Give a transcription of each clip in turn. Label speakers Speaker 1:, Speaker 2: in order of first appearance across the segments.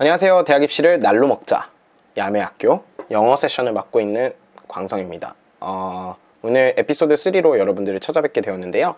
Speaker 1: 안녕하세요. 대학 입시를 날로 먹자 야매학교 영어 세션을 맡고 있는 광성입니다. 오늘 에피소드 3로 여러분들을 찾아뵙게 되었는데요.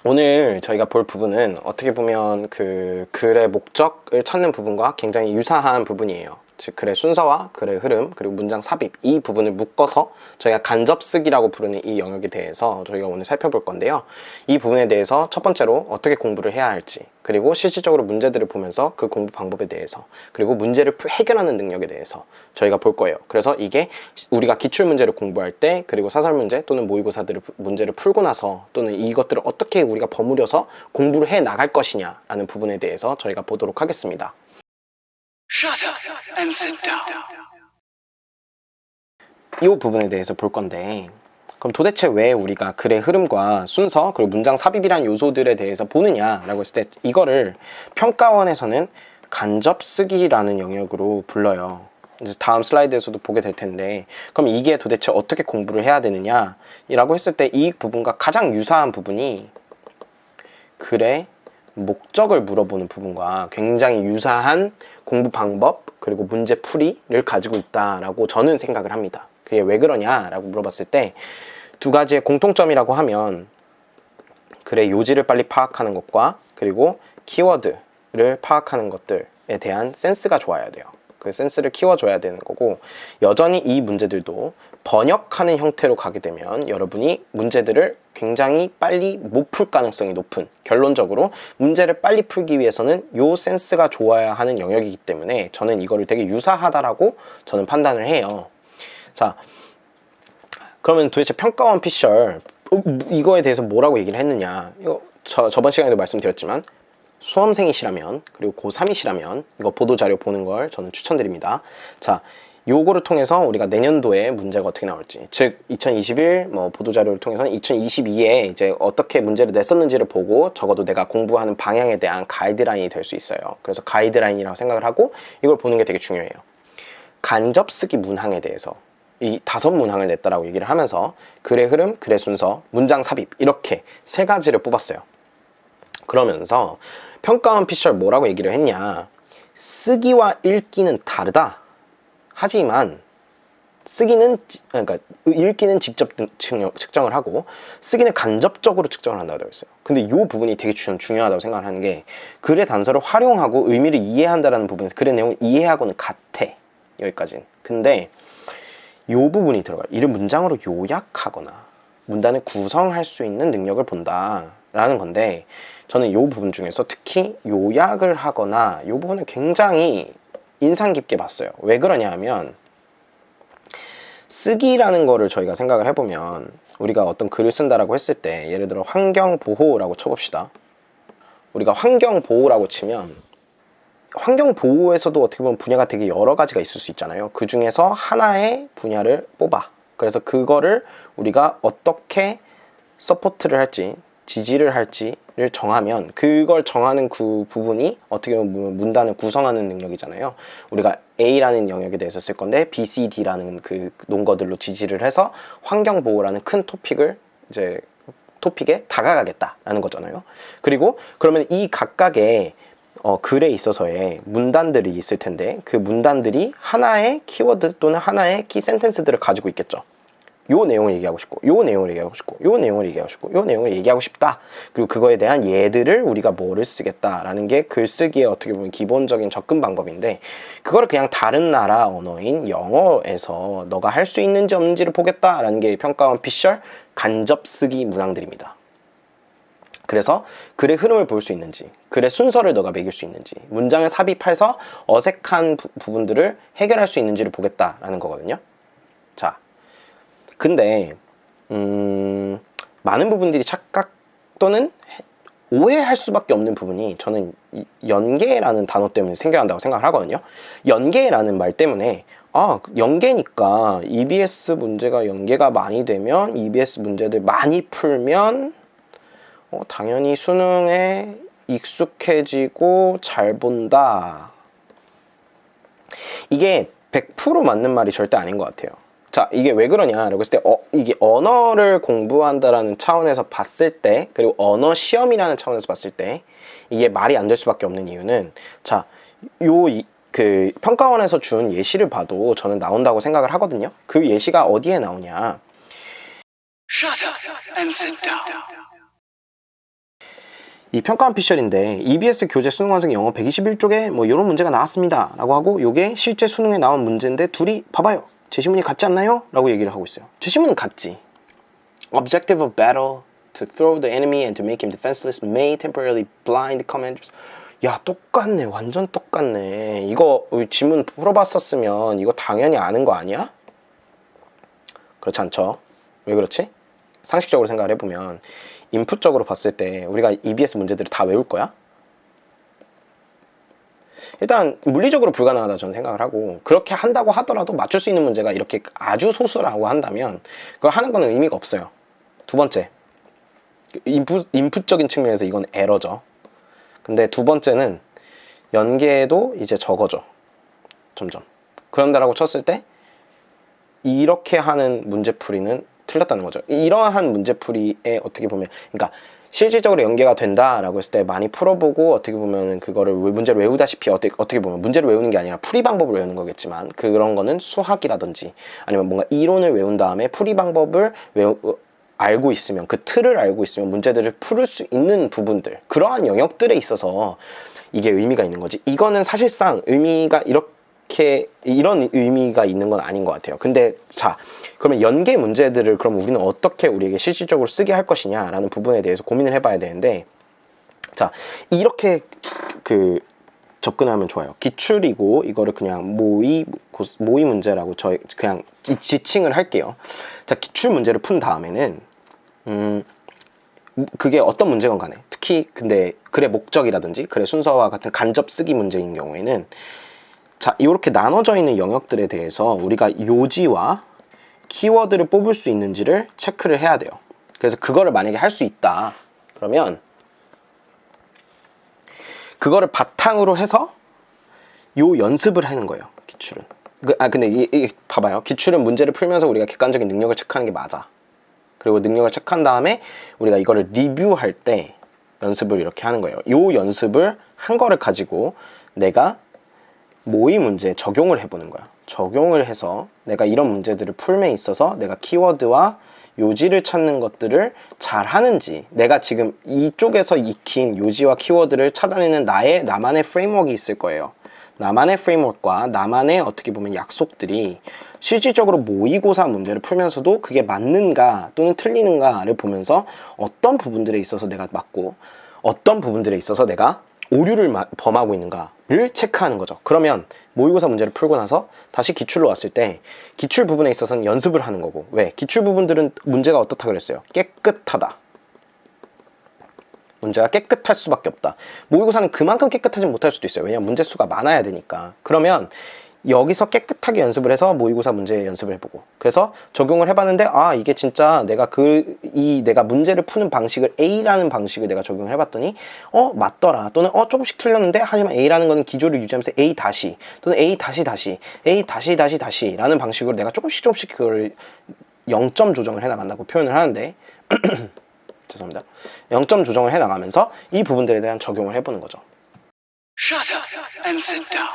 Speaker 1: 오늘 저희가 볼 부분은 어떻게 보면 그 글의 목적을 찾는 부분과 굉장히 유사한 부분이에요. 즉 글의 순서와 글의 흐름 그리고 문장 삽입 이 부분을 묶어서 저희가 간접쓰기라고 부르는 이 영역에 대해서 저희가 오늘 살펴볼 건데요. 이 부분에 대해서 첫 번째로 어떻게 공부를 해야 할지, 그리고 실질적으로 문제들을 보면서 그 공부 방법에 대해서, 그리고 문제를 해결하는 능력에 대해서 저희가 볼 거예요. 그래서 이게 우리가 기출문제를 공부할 때, 그리고 사설문제 또는 모의고사들을 문제를 풀고 나서, 또는 이것들을 어떻게 우리가 버무려서 공부를 해 나갈 것이냐라는 부분에 대해서 저희가 보도록 하겠습니다.
Speaker 2: Shut up and sit down.
Speaker 1: 이 부분에 대해서 볼 건데, 그럼 도대체 왜 우리가 글의 흐름과 순서 그리고 문장 삽입이란 요소들에 대해서 보느냐라고 했을 때, 이거를 평가원에서는 간접쓰기라는 영역으로 불러요. 이제 다음 슬라이드에서도 보게 될 텐데, 그럼 이게 도대체 어떻게 공부를 해야 되느냐라고 했을 때 이 부분과 가장 유사한 부분이 글의 목적을 물어보는 부분과 굉장히 유사한 공부 방법 그리고 문제 풀이를 가지고 있다라고 저는 생각을 합니다. 그게 왜 그러냐라고 물어봤을 때 두 가지의 공통점이라고 하면 글의 요지를 빨리 파악하는 것과 그리고 키워드를 파악하는 것들에 대한 센스가 좋아야 돼요. 그 센스를 키워줘야 되는 거고, 여전히 이 문제들도 번역하는 형태로 가게 되면 여러분이 문제들을 굉장히 빨리 못 풀 가능성이 높은, 결론적으로 문제를 빨리 풀기 위해서는 요 센스가 좋아야 하는 영역이기 때문에 저는 이거를 되게 유사하다라고 저는 판단을 해요. 자, 그러면 도대체 평가원 피셜 이거에 대해서 뭐라고 얘기를 했느냐, 이거 저번 시간에도 말씀드렸지만 수험생이시라면 그리고 고3이시라면 이거 보도자료 보는 걸 저는 추천드립니다. 자, 요거를 통해서 우리가 내년도에 문제가 어떻게 나올지, 즉 2021 보도자료를 통해서는 2022에 이제 어떻게 문제를 냈었는지를 보고 적어도 내가 공부하는 방향에 대한 가이드라인이 될 수 있어요. 그래서 가이드라인이라고 생각을 하고 이걸 보는 게 되게 중요해요. 간접쓰기 문항에 대해서 이 5문항을 냈다라고 얘기를 하면서 글의 흐름, 글의 순서, 문장 삽입 이렇게 3가지를 뽑았어요. 그러면서 평가원 피셜 뭐라고 얘기를 했냐, 쓰기와 읽기는 다르다. 하지만 읽기는 직접 측정을 하고 쓰기는 간접적으로 측정을 한다고 되어 있어요. 근데 이 부분이 되게 중요하다고 생각을 하는 게, 글의 단서를 활용하고 의미를 이해한다는 부분에서 글의 내용을 이해하고는 같아. 여기까지는. 근데 이 부분이 들어가요. 이를 문장으로 요약하거나 문단을 구성할 수 있는 능력을 본다라는 건데, 저는 이 부분 중에서 특히 요약을 하거나 이 부분을 굉장히 인상 깊게 봤어요. 왜 그러냐 하면, 쓰기라는 거를 저희가 생각을 해보면 우리가 어떤 글을 쓴다라고 했을 때, 예를 들어 환경보호라고 쳐봅시다. 우리가 환경보호라고 치면 환경보호에서도 어떻게 보면 분야가 되게 여러 가지가 있을 수 있잖아요. 그 중에서 하나의 분야를 뽑아. 그래서 그거를 우리가 어떻게 서포트를 할지, 지지를 할지를 정하면, 그걸 정하는 그 부분이 어떻게 보면 문단을 구성하는 능력이잖아요. 우리가 A라는 영역에 대해서 쓸 건데 B, C, D라는 그 논거들로 지지를 해서 환경보호라는 큰 토픽에 다가가겠다라는 거잖아요. 그리고 그러면 이 각각의 글에 있어서의 문단들이 있을 텐데, 그 문단들이 하나의 키워드 또는 하나의 키 센텐스들을 가지고 있겠죠. 요 내용을 얘기하고 싶고, 요 내용을 얘기하고 싶고, 요 내용을 얘기하고 싶고, 요 내용을 얘기하고 싶다. 그리고 그거에 대한 예들을 우리가 뭐를 쓰겠다라는 게 글쓰기의 어떻게 보면 기본적인 접근 방법인데, 그거를 그냥 다른 나라 언어인 영어에서 너가 할 수 있는지 없는지를 보겠다라는 게 평가원 피셜 간접쓰기 문항들입니다. 그래서 글의 흐름을 볼 수 있는지, 글의 순서를 너가 매길 수 있는지, 문장을 삽입해서 어색한 부분들을 해결할 수 있는지를 보겠다라는 거거든요. 자, 근데 많은 부분들이 착각 또는 오해할 수밖에 없는 부분이, 저는 연계라는 단어 때문에 생겨난다고 생각을 하거든요. 연계라는 말 때문에 연계니까 EBS 문제가 연계가 많이 되면, EBS 문제들 많이 풀면 당연히 수능에 익숙해지고 잘 본다. 이게 100% 맞는 말이 절대 아닌 것 같아요. 자, 이게 왜 그러냐라고 했을 때 이게 언어를 공부한다라는 차원에서 봤을 때, 그리고 언어 시험이라는 차원에서 봤을 때 이게 말이 안 될 수밖에 없는 이유는, 자, 그 평가원에서 준 예시를 봐도 저는 나온다고 생각을 하거든요. 그 예시가 어디에 나오냐?
Speaker 2: Shut up and sit down.
Speaker 1: 이 평가원 피셜인데 EBS 교재 수능 완성 영어 121쪽에 뭐 이런 문제가 나왔습니다 라고 하고 요게 실제 수능에 나온 문제인데 둘이 봐봐요. 제시문이 같지 않나요? 라고 얘기를 하고 있어요. 제시문은 같지. Objective of battle to throw the enemy and to make him defenseless may temporarily blind commanders. 야, 똑같네. 완전 똑같네. 이거 지문 풀어봤었으면 이거 당연히 아는 거 아니야? 그렇지 않죠? 왜 그렇지? 상식적으로 생각을 해보면 인풋적으로 봤을 때 우리가 EBS 문제들을 다 외울 거야? 일단 물리적으로 불가능하다 저는 생각을 하고, 그렇게 한다고 하더라도 맞출 수 있는 문제가 이렇게 아주 소수라고 한다면 그걸 하는 거는 의미가 없어요. 두 번째, 인풋적인 측면에서 이건 에러죠. 근데 두 번째는 연계도 이제 적어져. 점점. 그런다라고 쳤을 때 이렇게 하는 문제풀이는 틀렸다는 거죠. 이러한 문제풀이에 어떻게 보면, 그러니까 실질적으로 연계가 된다라고 했을 때 많이 풀어보고 어떻게 보면 그거를 문제를 외우다시피 어떻게 보면 문제를 외우는 게 아니라 풀이 방법을 외우는 거겠지만, 그런 거는 수학이라든지 아니면 뭔가 이론을 외운 다음에 풀이 방법을 알고 있으면, 그 틀을 알고 있으면 문제들을 풀을 수 있는 부분들, 그러한 영역들에 있어서 이게 의미가 있는 거지. 이거는 사실상 의미가 이런 의미가 있는 건 아닌 것 같아요. 근데 자, 그러면 연계 문제들을 그럼 우리는 어떻게 우리에게 실질적으로 쓰게 할 것이냐라는 부분에 대해서 고민을 해봐야 되는데, 자, 이렇게 접근하면 좋아요. 기출이고 이거를 그냥 모의 문제라고 그냥 지칭을 할게요. 자, 기출 문제를 푼 다음에는 그게 어떤 문제건 간에, 특히 근데 글의 목적이라든지 글의 순서와 같은 간접 쓰기 문제인 경우에는, 자, 이렇게 나눠져 있는 영역들에 대해서 우리가 요지와 키워드를 뽑을 수 있는지를 체크를 해야 돼요. 그래서 그거를 만약에 할 수 있다 그러면 그거를 바탕으로 해서 요 연습을 하는 거예요. 기출은. 근데 봐봐요. 기출은 문제를 풀면서 우리가 객관적인 능력을 체크하는 게 맞아. 그리고 능력을 체크한 다음에 우리가 이거를 리뷰할 때 연습을 이렇게 하는 거예요. 요 연습을 한 거를 가지고 내가 모의 문제에 적용을 해보는 거야. 적용을 해서 내가 이런 문제들을 풀면 있어서 내가 키워드와 요지를 찾는 것들을 잘 하는지, 내가 지금 이쪽에서 익힌 요지와 키워드를 찾아내는 나만의 프레임워크가 있을 거예요. 나만의 프레임워크와 나만의 어떻게 보면 약속들이 실질적으로 모의고사 문제를 풀면서도 그게 맞는가 또는 틀리는가를 보면서 어떤 부분들에 있어서 내가 맞고 어떤 부분들에 있어서 내가 오류를 범하고 있는가를 체크하는 거죠. 그러면 모의고사 문제를 풀고 나서 다시 기출로 왔을 때 기출 부분에 있어서는 연습을 하는 거고, 왜? 기출 부분들은 문제가 어떻다 그랬어요? 깨끗하다. 문제가 깨끗할 수밖에 없다. 모의고사는 그만큼 깨끗하지 못할 수도 있어요. 왜냐면 문제 수가 많아야 되니까. 그러면 여기서 깨끗하게 연습을 해서 모의고사 문제 연습을 해보고, 그래서 적용을 해봤는데, 아, 이게 진짜 내가 내가 문제를 푸는 방식을 A라는 방식을 내가 적용을 해봤더니 맞더라, 또는 조금씩 틀렸는데 하지만 A라는 거는 기조를 유지하면서 A 다시 또는 A 다시 A 다시 라는 방식으로 내가 조금씩 그걸 0점 조정을 해나간다고 표현을 하는데 죄송합니다. 0점 조정을 해나가면서 이 부분들에 대한 적용을 해보는 거죠.
Speaker 2: Shut up and sit down.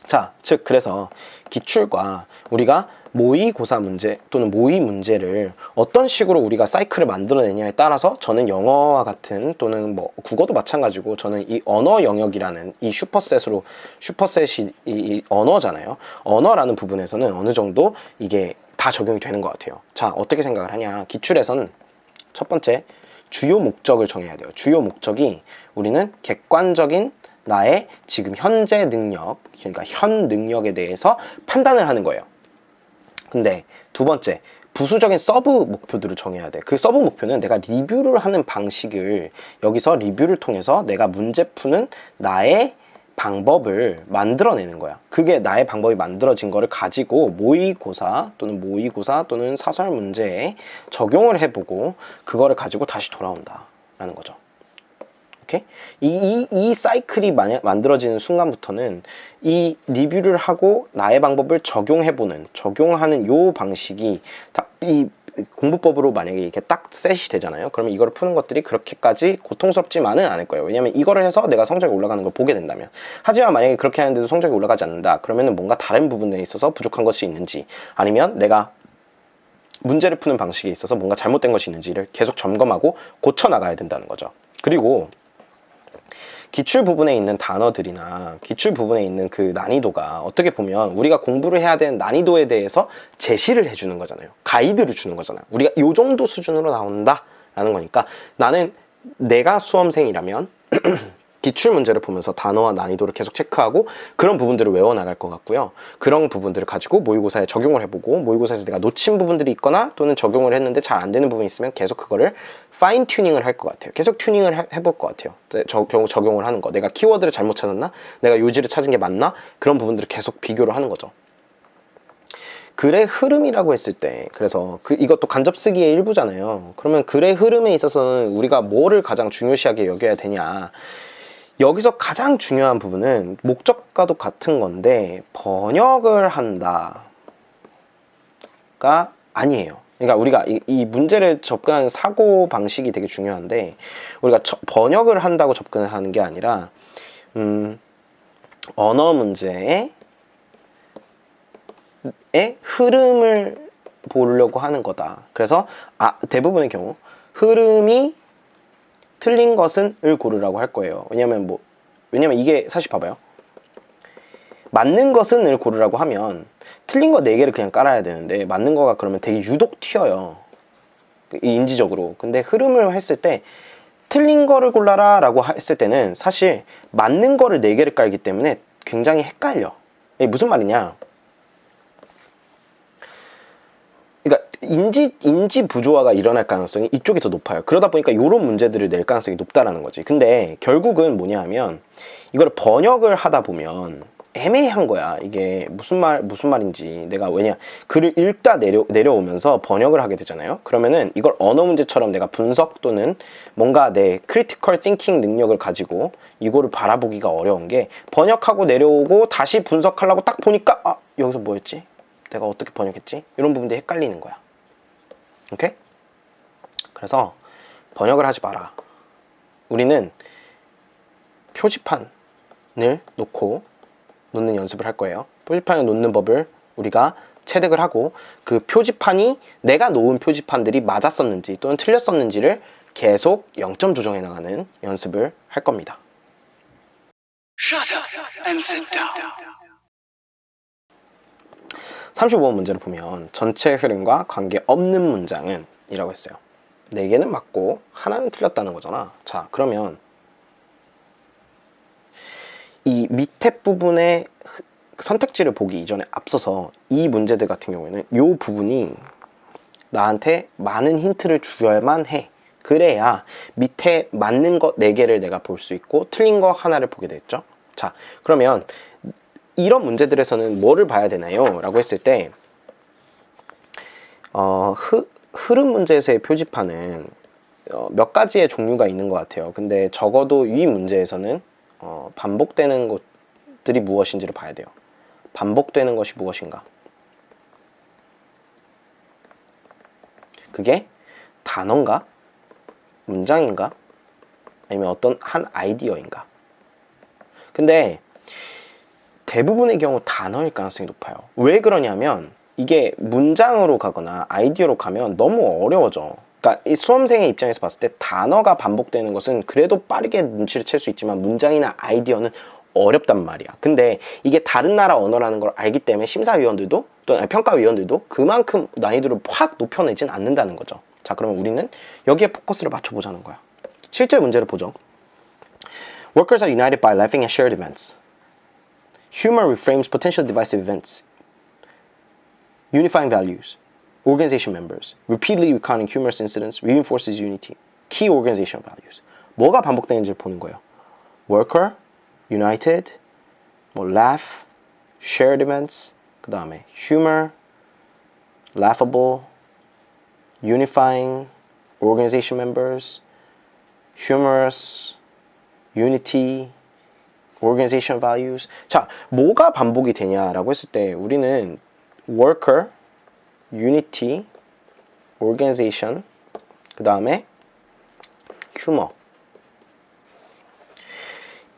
Speaker 1: 자, 즉 그래서 기출과 우리가 모의고사 문제 또는 모의 문제를 어떤 식으로 우리가 사이클을 만들어내냐에 따라서 저는 영어와 같은, 또는 뭐 국어도 마찬가지고, 저는 이 언어 영역이라는 이 슈퍼셋이 이 언어잖아요. 언어라는 부분에서는 어느 정도 이게 다 적용이 되는 것 같아요. 자, 어떻게 생각을 하냐. 기출에서는 첫 번째, 주요 목적을 정해야 돼요. 주요 목적이 우리는 객관적인 나의 지금 현재 능력, 그러니까 현 능력에 대해서 판단을 하는 거예요. 근데 두 번째, 부수적인 서브 목표들을 정해야 돼. 그 서브 목표는 내가 리뷰를 하는 방식을, 여기서 리뷰를 통해서 내가 문제 푸는 나의 방법을 만들어내는 거야. 그게 나의 방법이 만들어진 거를 가지고 모의고사 또는 사설 문제에 적용을 해보고 그거를 가지고 다시 돌아온다라는 거죠. 오케이? 이 사이클이 만들어지는 순간부터는 이 리뷰를 하고 나의 방법을 적용하는 요 방식이 이 공부법으로 만약에 이렇게 딱 셋이 되잖아요. 그러면 이거를 푸는 것들이 그렇게까지 고통스럽지만은 않을 거예요. 왜냐면 이거를 해서 내가 성적이 올라가는 걸 보게 된다면. 하지만 만약에 그렇게 하는데도 성적이 올라가지 않는다. 그러면은 뭔가 다른 부분에 있어서 부족한 것이 있는지, 아니면 내가 문제를 푸는 방식에 있어서 뭔가 잘못된 것이 있는지를 계속 점검하고 고쳐 나가야 된다는 거죠. 그리고 기출 부분에 있는 단어들이나 기출 부분에 있는 그 난이도가 어떻게 보면 우리가 공부를 해야 되는 난이도에 대해서 제시를 해주는 거잖아요. 가이드를 주는 거잖아요. 우리가 이 정도 수준으로 나온다 라는 거니까, 나는 내가 수험생이라면 기출 문제를 보면서 단어와 난이도를 계속 체크하고 그런 부분들을 외워나갈 것 같고요. 그런 부분들을 가지고 모의고사에 적용을 해보고, 모의고사에서 내가 놓친 부분들이 있거나 또는 적용을 했는데 잘 안 되는 부분이 있으면 계속 그거를 파인 튜닝을 할 것 같아요. 계속 튜닝을 해볼 것 같아요. 적용을 하는 거. 내가 키워드를 잘못 찾았나? 내가 요지를 찾은 게 맞나? 그런 부분들을 계속 비교를 하는 거죠. 글의 흐름이라고 했을 때, 그래서 이것도 간접 쓰기의 일부잖아요. 그러면 글의 흐름에 있어서는 우리가 뭐를 가장 중요시하게 여겨야 되냐? 여기서 가장 중요한 부분은 목적과도 같은 건데 번역을 한다가 아니에요. 그러니까 우리가 이 문제를 접근하는 사고 방식이 되게 중요한데, 우리가 번역을 한다고 접근을 하는 게 아니라 언어 문제의 흐름을 보려고 하는 거다. 그래서 대부분의 경우 흐름이 틀린 것은 을 고르라고 할 거예요. 왜냐면 이게 사실 봐봐요. 맞는 것은 을 고르라고 하면 틀린 거 4개를 그냥 깔아야 되는데, 맞는 거가 그러면 되게 유독 튀어요. 인지적으로. 근데 흐름을 했을 때 틀린 거를 골라라 라고 했을 때는 사실 맞는 거를 4개를 깔기 때문에 굉장히 헷갈려. 이게 무슨 말이냐? 그러니까 인지 부조화가 일어날 가능성이 이쪽이 더 높아요. 그러다 보니까 이런 문제들을 낼 가능성이 높다라는 거지. 근데 결국은 뭐냐 하면, 이걸 번역을 하다 보면 애매한 거야. 이게 무슨 말인지. 내가 글을 읽다 내려오면서 번역을 하게 되잖아요. 그러면은 이걸 언어 문제처럼 내가 분석 또는 뭔가 내 크리티컬 띵킹 능력을 가지고 이거를 바라보기가 어려운 게, 번역하고 내려오고 다시 분석하려고 딱 보니까 여기서 뭐였지? 내가 어떻게 번역했지? 이런 부분들이 헷갈리는 거야. 오케이? 그래서 번역을 하지 마라. 우리는 표지판을 놓는 연습을 할 거예요. 표지판을 놓는 법을 우리가 체득을 하고, 그 표지판이 내가 놓은 표지판들이 맞았었는지 또는 틀렸었는지를 계속 0점 조정해 나가는 연습을 할 겁니다.
Speaker 2: Shut up and sit down.
Speaker 1: 35번 문제를 보면 전체 흐름과 관계없는 문장은 이라고 했어요. 4개는 맞고 하나는 틀렸다는 거잖아. 자, 그러면 이 밑에 부분의 선택지를 보기 이전에 앞서서 이 문제들 같은 경우에는 이 부분이 나한테 많은 힌트를 줘야만 해. 그래야 밑에 맞는 것 4개를 내가 볼 수 있고 틀린 거 하나를 보게 됐죠. 자, 그러면 이런 문제들에서는 뭐를 봐야 되나요? 라고 했을 때 흐름 문제에서의 표지판은 몇 가지의 종류가 있는 것 같아요. 근데 적어도 이 문제에서는 반복되는 것들이 무엇인지를 봐야 돼요. 반복되는 것이 무엇인가? 그게 단어인가? 문장인가? 아니면 어떤 한 아이디어인가? 근데 대부분의 경우 단어일 가능성이 높아요. 왜 그러냐면 이게 문장으로 가거나 아이디어로 가면 너무 어려워져. 그러니까 이 수험생의 입장에서 봤을 때 단어가 반복되는 것은 그래도 빠르게 눈치를 챌 수 있지만 문장이나 아이디어는 어렵단 말이야. 근데 이게 다른 나라 언어라는 걸 알기 때문에 심사위원들도 또 평가위원들도 그만큼 난이도를 확 높여내진 않는다는 거죠. 자, 그러면 우리는 여기에 포커스를 맞춰보자는 거야. 실제 문제를 보죠. Workers are united by laughing at shared events. Humor reframes potential divisive events. Unifying values. Organization members. Repeatedly recounting humorous incidents reinforces unity. Key organization values. 뭐가 반복되는지를 보는 거예요. Worker, united, laugh, shared events, 그 다음에 humor, laughable, unifying, organization members, humorous, unity, organization values. 자, 뭐가 반복이 되냐라고 했을 때 우리는 worker, unity, organization, 그 다음에 humor.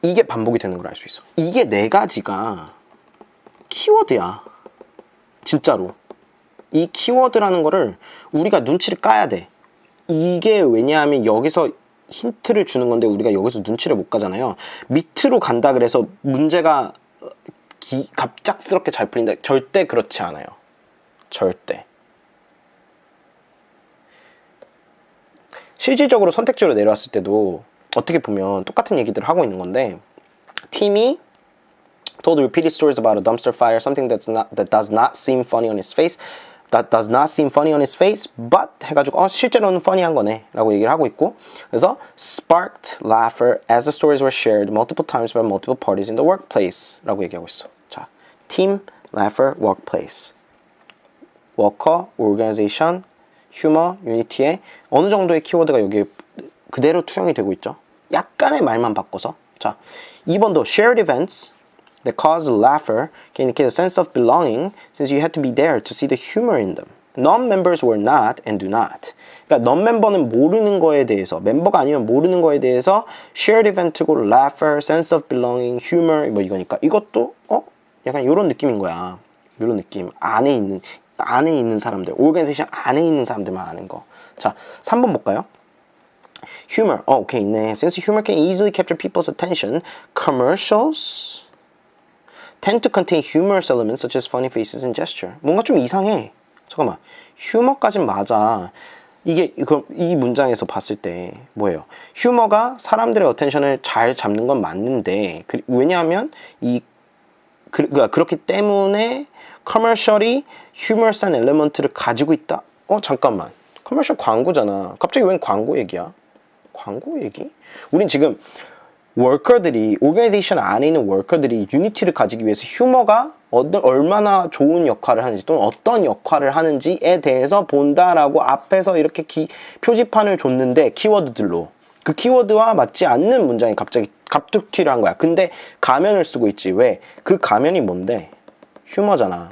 Speaker 1: 이게 반복이 되는 걸 알 수 있어. 이게 네 가지가 키워드야. 진짜로. 이 키워드라는 거를 우리가 눈치를 까야 돼. 이게 왜냐하면 여기서 힌트를 주는 건데 우리가 여기서 눈치를 못 가잖아요. 밑으로 간다 그래서 문제가 갑작스럽게 잘 풀린다. 절대 그렇지 않아요. 절대. 실질적으로 선택지로 내려왔을 때도 어떻게 보면 똑같은 얘기들을 하고 있는 건데, 팀이 told repeated stories about a dumpster fire, something that does not seem funny on his face, but 해가지고 실제로는 funny한 거네 라고 얘기를 하고 있고, 그래서 sparked laughter as the stories were shared multiple times by multiple parties in the workplace 라고 얘기하고 있어. 자, team, laughter, workplace, worker, organization, humor, unity에 어느 정도의 키워드가 여기에 그대로 투영이 되고 있죠. 약간의 말만 바꿔서. 자, 2번도 shared events that cause laughter can indicate a sense of belonging since you had to be there to see the humor in them. Non-members were not and do not. 그러니까 non-member는 모르는 거에 대해서, 멤버가 아니면 모르는 거에 대해서 shared event고 laughter, sense of belonging, humor 뭐 이거니까 이것도 약간 이런 느낌인 거야. 이런 느낌. 안에 있는 사람들, 오르가니제이션 안에 있는 사람들만 아는 거. 자, 3번 볼까요? Humor. 오케이, 있네. Since humor can easily capture people's attention, commercials tend to contain humorous elements such as funny faces and gesture. 뭔가 좀 이상해. 잠깐만. 휴머까진 맞아. 이 문장에서 봤을 때 뭐예요? 휴머가 사람들의 어텐션을 잘 잡는 건 맞는데, 왜냐하면 그렇기 때문에 커머셜이 휴머러스한 엘리먼트를 가지고 있다? 잠깐만. 커머셜 광고잖아. 갑자기 웬 광고 얘기야? 광고 얘기? 우린 지금 워커들이, 오르가니제이션 안에 있는 워커들이 유니티를 가지기 위해서 휴머가 얼마나 좋은 역할을 하는지 또는 어떤 역할을 하는지에 대해서 본다라고 앞에서 이렇게 표지판을 줬는데, 키워드들로 그 키워드와 맞지 않는 문장이 갑자기 갑툭튀를 한 거야. 근데 가면을 쓰고 있지. 왜? 그 가면이 뭔데? 휴머잖아.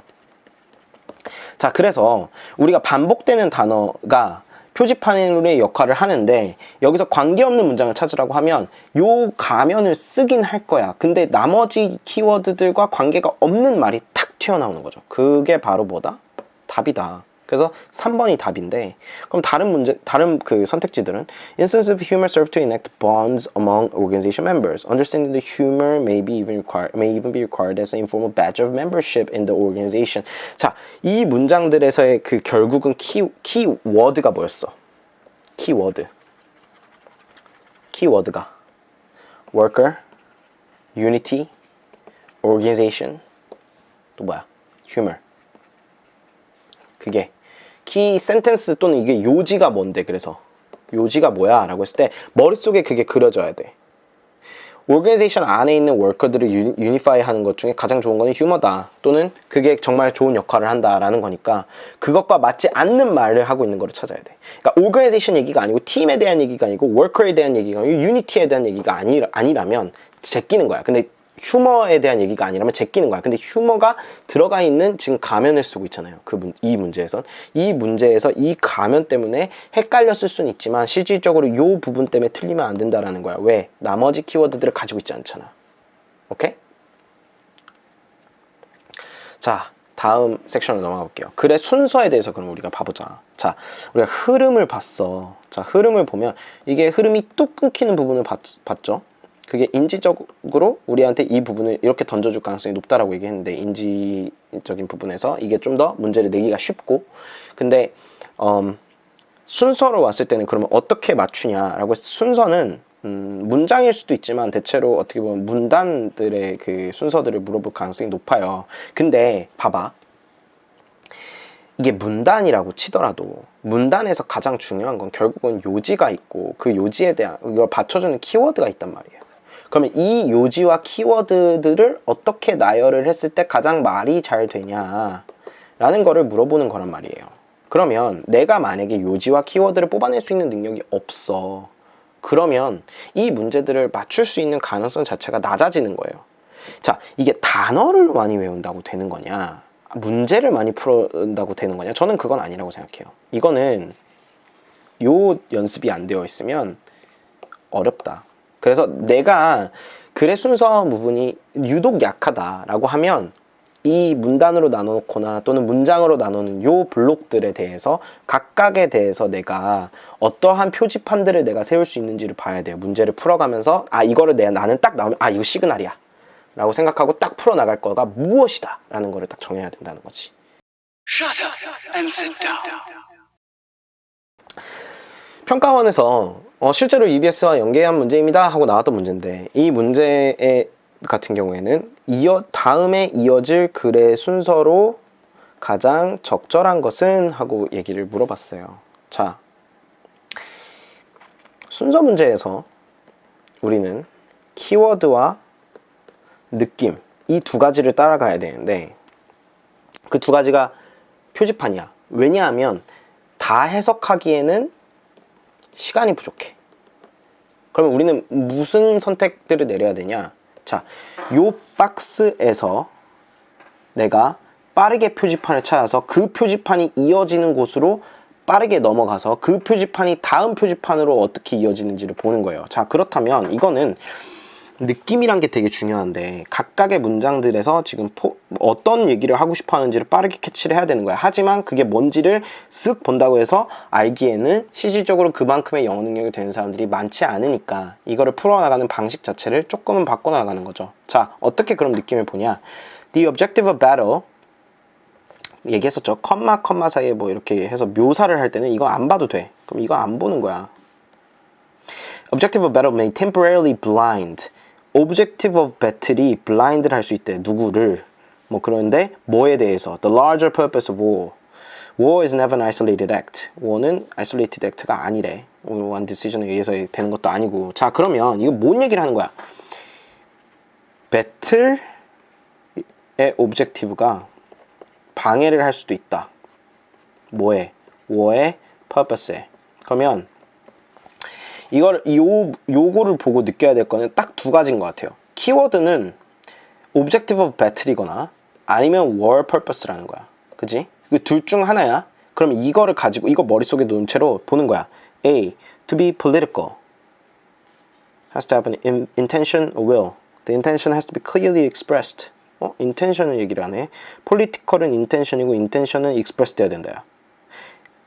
Speaker 1: 자, 그래서 우리가 반복되는 단어가 표지판의 역할을 하는데, 여기서 관계없는 문장을 찾으라고 하면 요 가면을 쓰긴 할 거야. 근데 나머지 키워드들과 관계가 없는 말이 탁 튀어나오는 거죠. 그게 바로 뭐다? 답이다. 그래서 3번이 답인데, 그럼 다른 그 선택지들은 Instances of humor serve to enact bonds among organization members. Understanding the humor may even be required as an informal badge of membership in the organization. 자, 이 문장들에서의 그 결국은 키워드가 뭐였어? 키워드가 worker, unity, organization, 또 뭐야? humor. 그게 키 센텐스 또는 이게 요지가 뭔데, 그래서 요지가 뭐야? 라고 했을 때 머릿속에 그게 그려져야 돼. 오르가니제이션 안에 있는 워커들을 유니파이 하는 것 중에 가장 좋은 거는 휴머다, 또는 그게 정말 좋은 역할을 한다라는 거니까 그것과 맞지 않는 말을 하고 있는 거를 찾아야 돼. 그러니까 오르가니제이션 얘기가 아니고 팀에 대한 얘기가 아니고 워커에 대한 얘기가 아니고 유니티에 대한 얘기가 아니라면 제끼는 거야. 근데 휴머에 대한 얘기가 아니라면 제끼는 거야. 근데 휴머가 들어가 있는 지금 가면을 쓰고 있잖아요. 이 문제에서 이 가면 때문에 헷갈렸을 수는 있지만 실질적으로 이 부분 때문에 틀리면 안 된다라는 거야. 왜? 나머지 키워드들을 가지고 있지 않잖아. 오케이? 자, 다음 섹션으로 넘어가 볼게요. 글의 순서에 대해서 그럼 우리가 봐보자. 자, 우리가 흐름을 봤어. 자, 흐름을 보면 이게 흐름이 뚝 끊기는 부분을 봤죠? 그게 인지적으로 우리한테 이 부분을 이렇게 던져줄 가능성이 높다라고 얘기했는데, 인지적인 부분에서 이게 좀 더 문제를 내기가 쉽고, 근데 순서로 왔을 때는 그러면 어떻게 맞추냐라고 해서 순서는 문장일 수도 있지만 대체로 어떻게 보면 문단들의 그 순서들을 물어볼 가능성이 높아요. 근데 봐봐, 이게 문단이라고 치더라도 문단에서 가장 중요한 건 결국은 요지가 있고 그 요지에 대한 이걸 받쳐주는 키워드가 있단 말이에요. 그러면 이 요지와 키워드들을 어떻게 나열을 했을 때 가장 말이 잘 되냐 라는 거를 물어보는 거란 말이에요. 그러면 내가 만약에 요지와 키워드를 뽑아낼 수 있는 능력이 없어. 그러면 이 문제들을 맞출 수 있는 가능성 자체가 낮아지는 거예요. 자, 이게 단어를 많이 외운다고 되는 거냐? 문제를 많이 풀어온다고 되는 거냐? 저는 그건 아니라고 생각해요. 이거는 요 연습이 안 되어 있으면 어렵다. 그래서 내가 글의 순서 부분이 유독 약하다라고 하면 이 문단으로 나눠놓거나 또는 문장으로 나누는 요 블록들에 대해서 각각에 대해서 내가 어떠한 표지판들을 내가 세울 수 있는지를 봐야 돼요. 문제를 풀어가면서 이거를 나는 딱 나오면 이거 시그널이야 라고 생각하고 딱 풀어나갈 거가 무엇이다 라는 거를 딱 정해야 된다는 거지.
Speaker 2: Shut up and sit down.
Speaker 1: 평가원에서 실제로 EBS와 연계한 문제입니다 하고 나왔던 문제인데, 이 문제 같은 경우에는 다음에 이어질 글의 순서로 가장 적절한 것은 하고 얘기를 물어봤어요. 자, 순서 문제에서 우리는 키워드와 느낌, 이 두 가지를 따라가야 되는데 그 두 가지가 표지판이야. 왜냐하면 다 해석하기에는 시간이 부족해. 그러면 우리는 무슨 선택들을 내려야 되냐? 자, 요 박스에서 내가 빠르게 표지판을 찾아서 그 표지판이 이어지는 곳으로 빠르게 넘어가서 그 표지판이 다음 표지판으로 어떻게 이어지는지를 보는 거예요. 자, 그렇다면 이거는 느낌이란 게 되게 중요한데 각각의 문장들에서 지금 어떤 얘기를 하고 싶어 하는지를 빠르게 캐치를 해야 되는 거야. 하지만 그게 뭔지를 쓱 본다고 해서 알기에는 실질적으로 그만큼의 영어 능력이 되는 사람들이 많지 않으니까 이거를 풀어나가는 방식 자체를 조금은 바꿔나가는 거죠. 자, 어떻게 그럼 느낌을 보냐? The objective of battle, 얘기했었죠. 컴마 사이에 뭐 이렇게 해서 묘사를 할 때는 이거 안 봐도 돼. 그럼 이거 안 보는 거야. Objective of battle may temporarily blind. Objective of battle이 blind를 할 수 있대. 누구를? 뭐 그런데 뭐에 대해서? The larger purpose of war. War is never an isolated act. War는 isolated act가 아니래. one decision에 의해서 되는 것도 아니고. 자, 그러면 이거 뭔 얘기를 하는 거야? battle의 objective가 방해를 할 수도 있다. 뭐에? war의 purpose에. 그러면 요거를 보고 느껴야 될 거는 딱 두 가지인 것 같아요. 키워드는 objective of battle이거나 아니면 war purpose라는 거야. 그지? 그 둘 중 하나야. 그럼 이거를 가지고 이거 머릿속에 놓은 채로 보는 거야. A. To be political has to have an intention or will. The intention has to be clearly expressed. intention을 얘기를 하네. political은 intention이고 intention은 express 돼야 된다.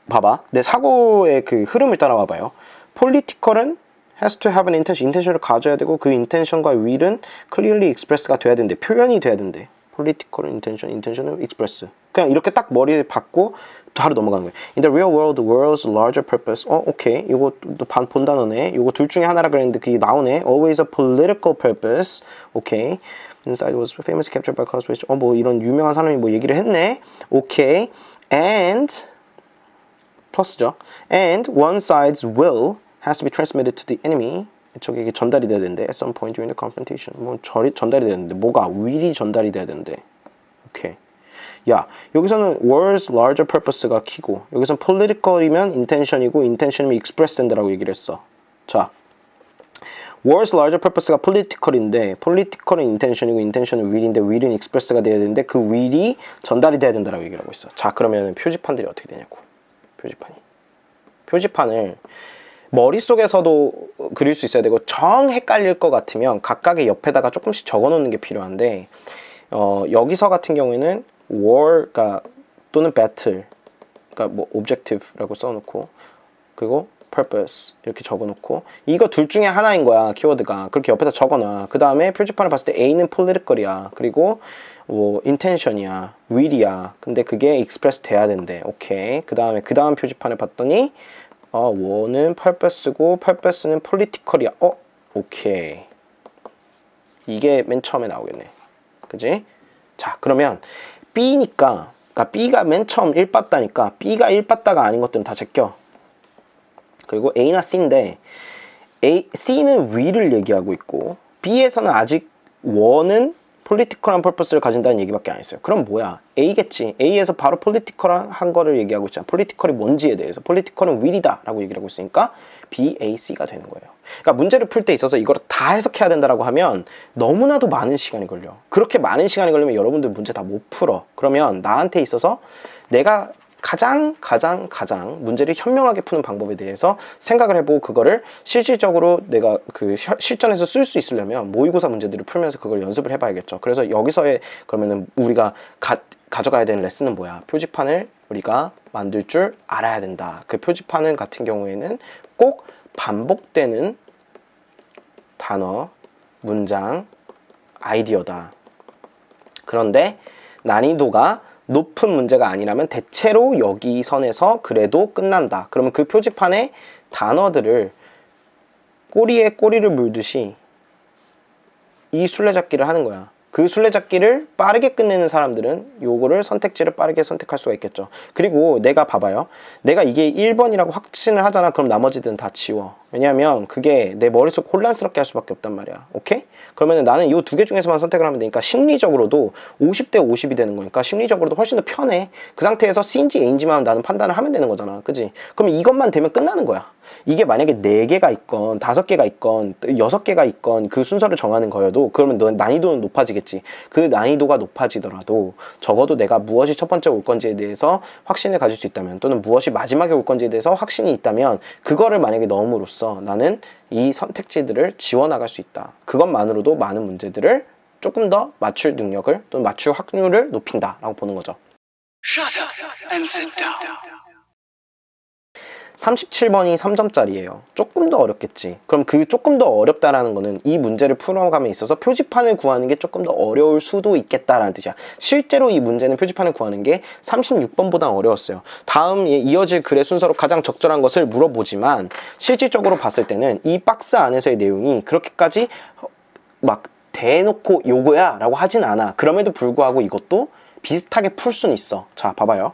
Speaker 1: 봐봐. 내 사고의 그 흐름을 따라와 봐요. political은 has to have an intention. intention을 가져야 되고 그 intention과 will은 clearly express가 돼야 된대. 표현이 돼야 된대. political intention은 express. 그냥 이렇게 딱 머리에 박고 바로 넘어가는 거예요. In the real world, the world's larger purpose. 오케이. 이거 또 본 단어네. 이거 둘 중에 하나라 그랬는데 그게 나오네. Always a political purpose. 오케이. Inside was famously captured by Clausewitz. 뭐 이런 유명한 사람이 뭐 얘기를 했네. 오케이. And 플러스죠. And one side's will has to be transmitted to the enemy. 저게 전달이 돼야 되는데 at some point during the confrontation. 뭐 전달이 되는데 뭐가 will이 전달이 돼야 되는데. 오케이. 야, 여기서는 war's larger purpose가 키고 여기서는 political이면 intention이고 intention이면 express 된다라고 얘기를 했어. 자, war's larger purpose가 political인데 political은 intention이고 intention은 will인데 will은 express가 돼야 되는데 그 will이 전달이 돼야 된다라고 얘기를 하고 있어. 자, 그러면 표지판들이 어떻게 되냐고. 표지판을 머릿속에서도 그릴 수 있어야 되고 정 헷갈릴 것 같으면 각각의 옆에다가 조금씩 적어 놓는 게 필요한데 여기서 같은 경우에는 war가 또는 battle, 그러니까 뭐 objective라고 써놓고 그리고 purpose 이렇게 적어놓고 이거 둘 중에 하나인 거야. 키워드가 그렇게 옆에다 적어놔. 그 다음에 표지판을 봤을 때 A는 political이야. 그리고 뭐 intention이야, will이야. 근데 그게 express 돼야 된대. 오케이. 그 다음 표지판을 봤더니 war는 purpose고 purpose는 political이야. 오케이. 이게 맨 처음에 나오겠네. 그지? 자, 그러면 B니까, 그러니까 B가 맨 처음 1 봤다니까 B가 1 봤다가 아닌 것들은 다 제껴. 그리고 A나 C인데 C는 will을 얘기하고 있고 B에서는 아직 war는 political한 purpose를 가진다는 얘기밖에 안 했어요. 그럼 뭐야? A겠지. A에서 바로 political한 거를 얘기하고 있잖아. political이 뭔지에 대해서. political은 will이다 라고 얘기를 하고 있으니까 B, A, C가 되는 거예요. 그러니까 문제를 풀 때 있어서 이걸 다 해석해야 된다라고 하면 너무나도 많은 시간이 걸려. 그렇게 많은 시간이 걸리면 여러분들 문제 다 못 풀어. 그러면 나한테 있어서 내가 가장 문제를 현명하게 푸는 방법에 대해서 생각을 해보고 그거를 실질적으로 내가 그 실전에서 쓸 수 있으려면 모의고사 문제들을 풀면서 그걸 연습을 해봐야겠죠. 그래서 여기서의 그러면은 우리가 가져가야 되는 레슨은 뭐야? 표지판을 우리가 만들 줄 알아야 된다. 그 표지판은 같은 경우에는 꼭 반복되는 단어, 문장, 아이디어다. 그런데 난이도가 높은 문제가 아니라면 대체로 여기 선에서 그래도 끝난다. 그러면 그 표지판에 단어들을 꼬리에 꼬리를 물듯이 이 술래잡기를 하는 거야. 그 술래잡기를 빠르게 끝내는 사람들은 요거를 선택지를 빠르게 선택할 수가 있겠죠. 그리고 내가 봐봐요. 내가 이게 1번이라고 확신을 하잖아. 그럼 나머지들은 다 지워. 왜냐하면 그게 내 머릿속 혼란스럽게 할 수밖에 없단 말이야. 오케이? 그러면 나는 요 두 개 중에서만 선택을 하면 되니까 심리적으로도 50대 50이 되는 거니까 심리적으로도 훨씬 더 편해. 그 상태에서 C인지 A인지만 나는 판단을 하면 되는 거잖아. 그지? 그러면 이것만 되면 끝나는 거야. 이게 만약에 4개가 있건 5개가 있건 6개가 있건 그 순서를 정하는 거여도 그러면 너 난이도는 높아지겠지. 그 난이도가 높아지더라도 적어도 내가 무엇이 첫 번째 올 건지에 대해서 확신을 가질 수 있다면 또는 무엇이 마지막에 올 건지에 대해서 확신이 있다면 그거를 만약에 넣음으로써 나는 이 선택지들을 지워나갈 수 있다. 그것만으로도 많은 문제들을 조금 더 맞출 능력을 또는 맞출 확률을 높인다라고 보는 거죠.
Speaker 2: Shut up and sit down.
Speaker 1: 37번이 3점짜리예요. 조금 더 어렵겠지. 그럼 그 조금 더 어렵다라는 거는 이 문제를 풀어감에 있어서 표지판을 구하는 게 조금 더 어려울 수도 있겠다라는 뜻이야. 실제로 이 문제는 표지판을 구하는 게 36번보다 어려웠어요. 다음 이어질 글의 순서로 가장 적절한 것을 물어보지만 실질적으로 봤을 때는 이 박스 안에서의 내용이 그렇게까지 막 대놓고 요거야 라고 하진 않아. 그럼에도 불구하고 이것도 비슷하게 풀 수는 있어. 자, 봐봐요.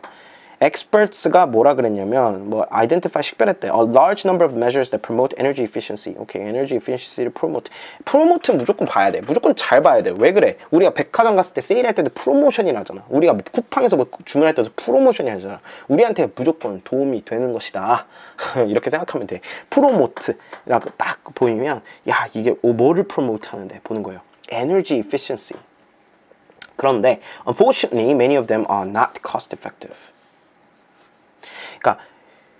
Speaker 1: experts가 뭐라 그랬냐면 뭐 identify 식별했대. A large number of measures that promote energy efficiency. 오케이, energy efficiency를 promote 무조건 봐야 돼. 무조건 잘 봐야 돼. 왜 그래? 우리가 백화점 갔을 때 세일할 때도 프로모션이라잖아. 우리가 뭐 쿠팡에서 뭐 주문할 때도 프로모션이 하잖아. 우리한테 무조건 도움이 되는 것이다. 이렇게 생각하면 돼. promote라고 딱 보이면 야, 이게 뭐를 promote 하는데 보는 거예요. energy efficiency. 그런데 unfortunately many of them are not cost effective. 그러니까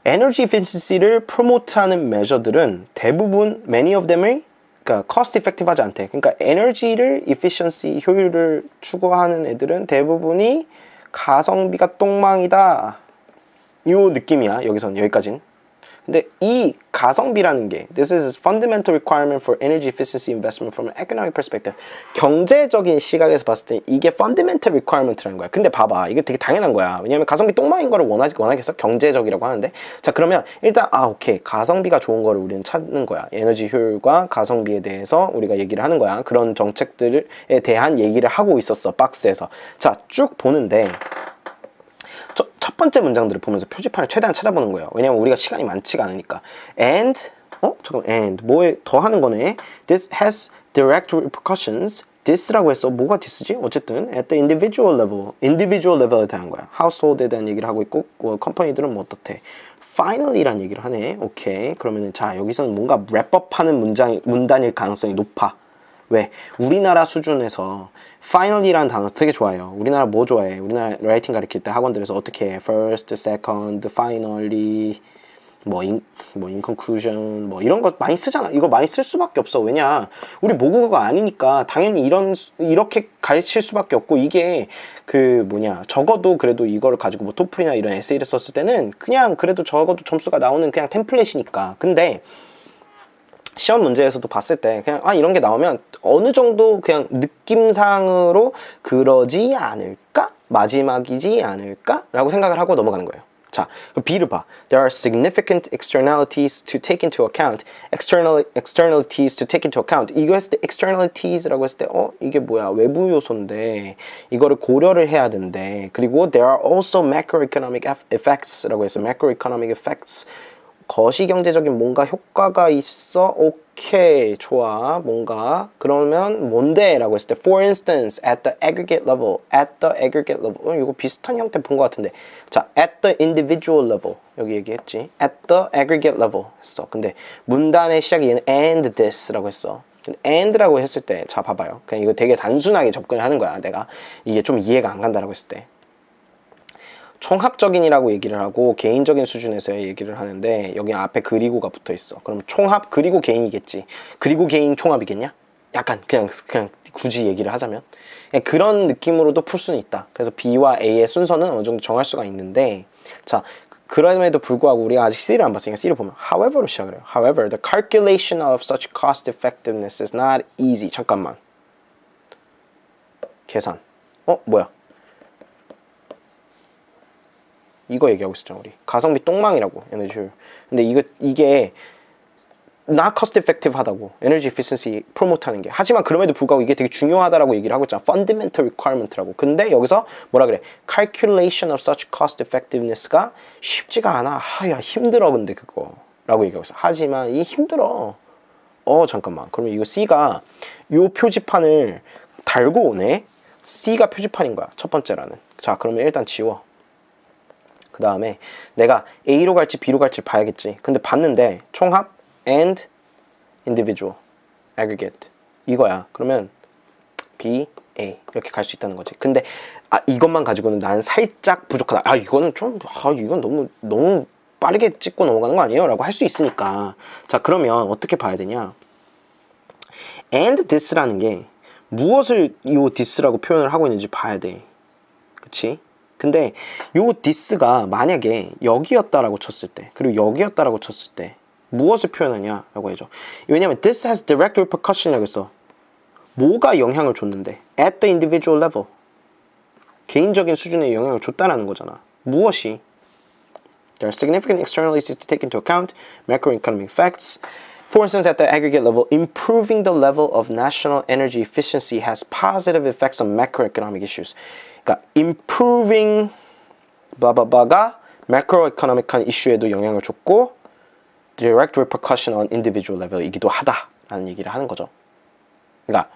Speaker 1: 에너지 에피시언시를 프로모트하는 메저들은 대부분 many of them을 그러니까 cost effective 하지 않대. 그러니까 에너지를 efficiency 효율을 추구하는 애들은 대부분이 가성비가 똥망이다. 요 느낌이야. 여기서는 여기까진. 근데 이 가성비라는 게 This is a fundamental requirement for energy efficiency investment from an economic perspective. 경제적인 시각에서 봤을 때 이게 fundamental requirement라는 거야. 근데 봐봐. 이게 되게 당연한 거야. 왜냐면 가성비 똥망인 거를 원하겠어? 경제적이라고 하는데. 자, 그러면 일단 오케이. 가성비가 좋은 거를 우리는 찾는 거야. 에너지 효율과 가성비에 대해서 우리가 얘기를 하는 거야. 그런 정책들에 대한 얘기를 하고 있었어. 박스에서. 자, 쭉 보는데 첫 번째 문장들을 보면서 표지판을 최대한 찾아보는 거예요. 왜냐면 우리가 시간이 많지가 않으니까. And 뭐에 더 하는 거네. This has direct repercussions. this라고 했어. 뭐가 this지? 어쨌든 at the individual level에 대한 거야. household에 대한 얘기를 하고 있고 컴퍼니들은 뭐 어떻대. finally라는 얘기를 하네. 오케이. 그러면은 자, 여기서는 뭔가 랩업하는 문단일 가능성이 높아. 왜? 우리나라 수준에서 finally라는 단어 되게 좋아해요. 우리나라 뭐 좋아해? 우리나라 라이팅 가르칠 때 학원들에서 어떻게 해? first, second, finally, in conclusion, 뭐 이런 거 많이 쓰잖아. 이거 많이 쓸 수밖에 없어. 왜냐? 우리 모국어가 아니니까 당연히 이렇게 가르칠 수밖에 없고 이게 적어도 그래도 이거를 가지고 뭐 토플이나 이런 에세이를 썼을 때는 그냥 그래도 적어도 점수가 나오는 그냥 템플릿이니까. 근데 시험 문제에서도 봤을 때 그냥 이런 게 나오면 어느 정도 그냥 느낌상으로 그러지 않을까? 마지막이지 않을까? 라고 생각을 하고 넘어가는 거예요. 자, B를 봐. There are significant externalities to take into account. externalities to take into account. 이거 했을 때 externalities라고 했을 때 이게 뭐야? 외부 요소인데 이거를 고려를 해야 된대. 그리고 there are also macroeconomic effects라고 해서 macroeconomic effects 거시경제적인 뭔가 효과가 있어. 오케이, 좋아. 뭔가 그러면 뭔데? 라고 했을 때 for instance, at the aggregate level, at the aggregate level. 이거 비슷한 형태 본 것 같은데. 자, at the individual level. 여기 얘기했지. at the aggregate level 했어. 근데 문단의 시작이 얘는 and this라고 했어. and라고 했을 때, 자 봐봐요. 그냥 이거 되게 단순하게 접근을 하는 거야. 내가 이게 좀 이해가 안 간다라고 했을 때. 총합적인이라고 얘기를 하고 개인적인 수준에서 얘기를 하는데 여기 앞에 그리고가 붙어 있어. 그럼 총합 그리고 개인이겠지. 그리고 개인 총합이겠냐? 약간 그냥 굳이 얘기를 하자면 그냥 그런 느낌으로도 풀 수는 있다. 그래서 B와 A의 순서는 어느 정도 정할 수가 있는데, 자 그럼에도 불구하고 우리가 아직 C를 안 봤으니까 C를 보면 however로 시작을 해요. However, the calculation of such cost effectiveness is not easy. 잠깐만. 계산. 뭐야? 이거 얘기하고 있었잖아 우리. 가성비 똥망이라고, 에너지 효율. 근데 이게 not cost effective 하다고, 에너지 efficiency 프로모트 하는 게. 하지만 그럼에도 불구하고 이게 되게 중요하다라고 얘기를 하고 있잖아. fundamental requirement라고. 근데 여기서 뭐라 그래? calculation of such cost effectiveness가 쉽지가 않아. 야 힘들어 근데 그거 라고 얘기하고 있어. 하지만 이 힘들어. 잠깐만. 그러면 이거 C가 요 표지판을 달고 오네. C가 표지판인 거야, 첫 번째라는. 자 그러면 일단 지워. 그 다음에 내가 A로 갈지 B로 갈지 봐야겠지. 근데 봤는데 총합 and individual aggregate 이거야. 그러면 B, A 이렇게 갈 수 있다는 거지. 근데 이것만 가지고는 난 살짝 부족하다. 이거는 좀 이건 너무 빠르게 찍고 넘어가는 거 아니에요? 라고 할 수 있으니까. 자 그러면 어떻게 봐야 되냐. and this라는 게 무엇을 이 this라고 표현을 하고 있는지 봐야 돼. 그치? 근데 요 this가 만약에 여기였다라고 쳤을 때, 그리고 여기였다라고 쳤을 때 무엇을 표현하냐라고 해줘. 왜냐면 this has direct repercussion이라고 했어. 뭐가 영향을 줬는데? at the individual level. 개인적인 수준에 영향을 줬다라는 거잖아. 무엇이? There are significant externalities to take into account, macroeconomic facts. For instance, at the aggregate level, improving the level of national energy efficiency has positive effects on macroeconomic issues. 그러니까 improving 블라블라가 macroeconomic한 이슈에도 영향을 줬고 direct repercussion on individual level이기도 하다라는 얘기를 하는 거죠. 그러니까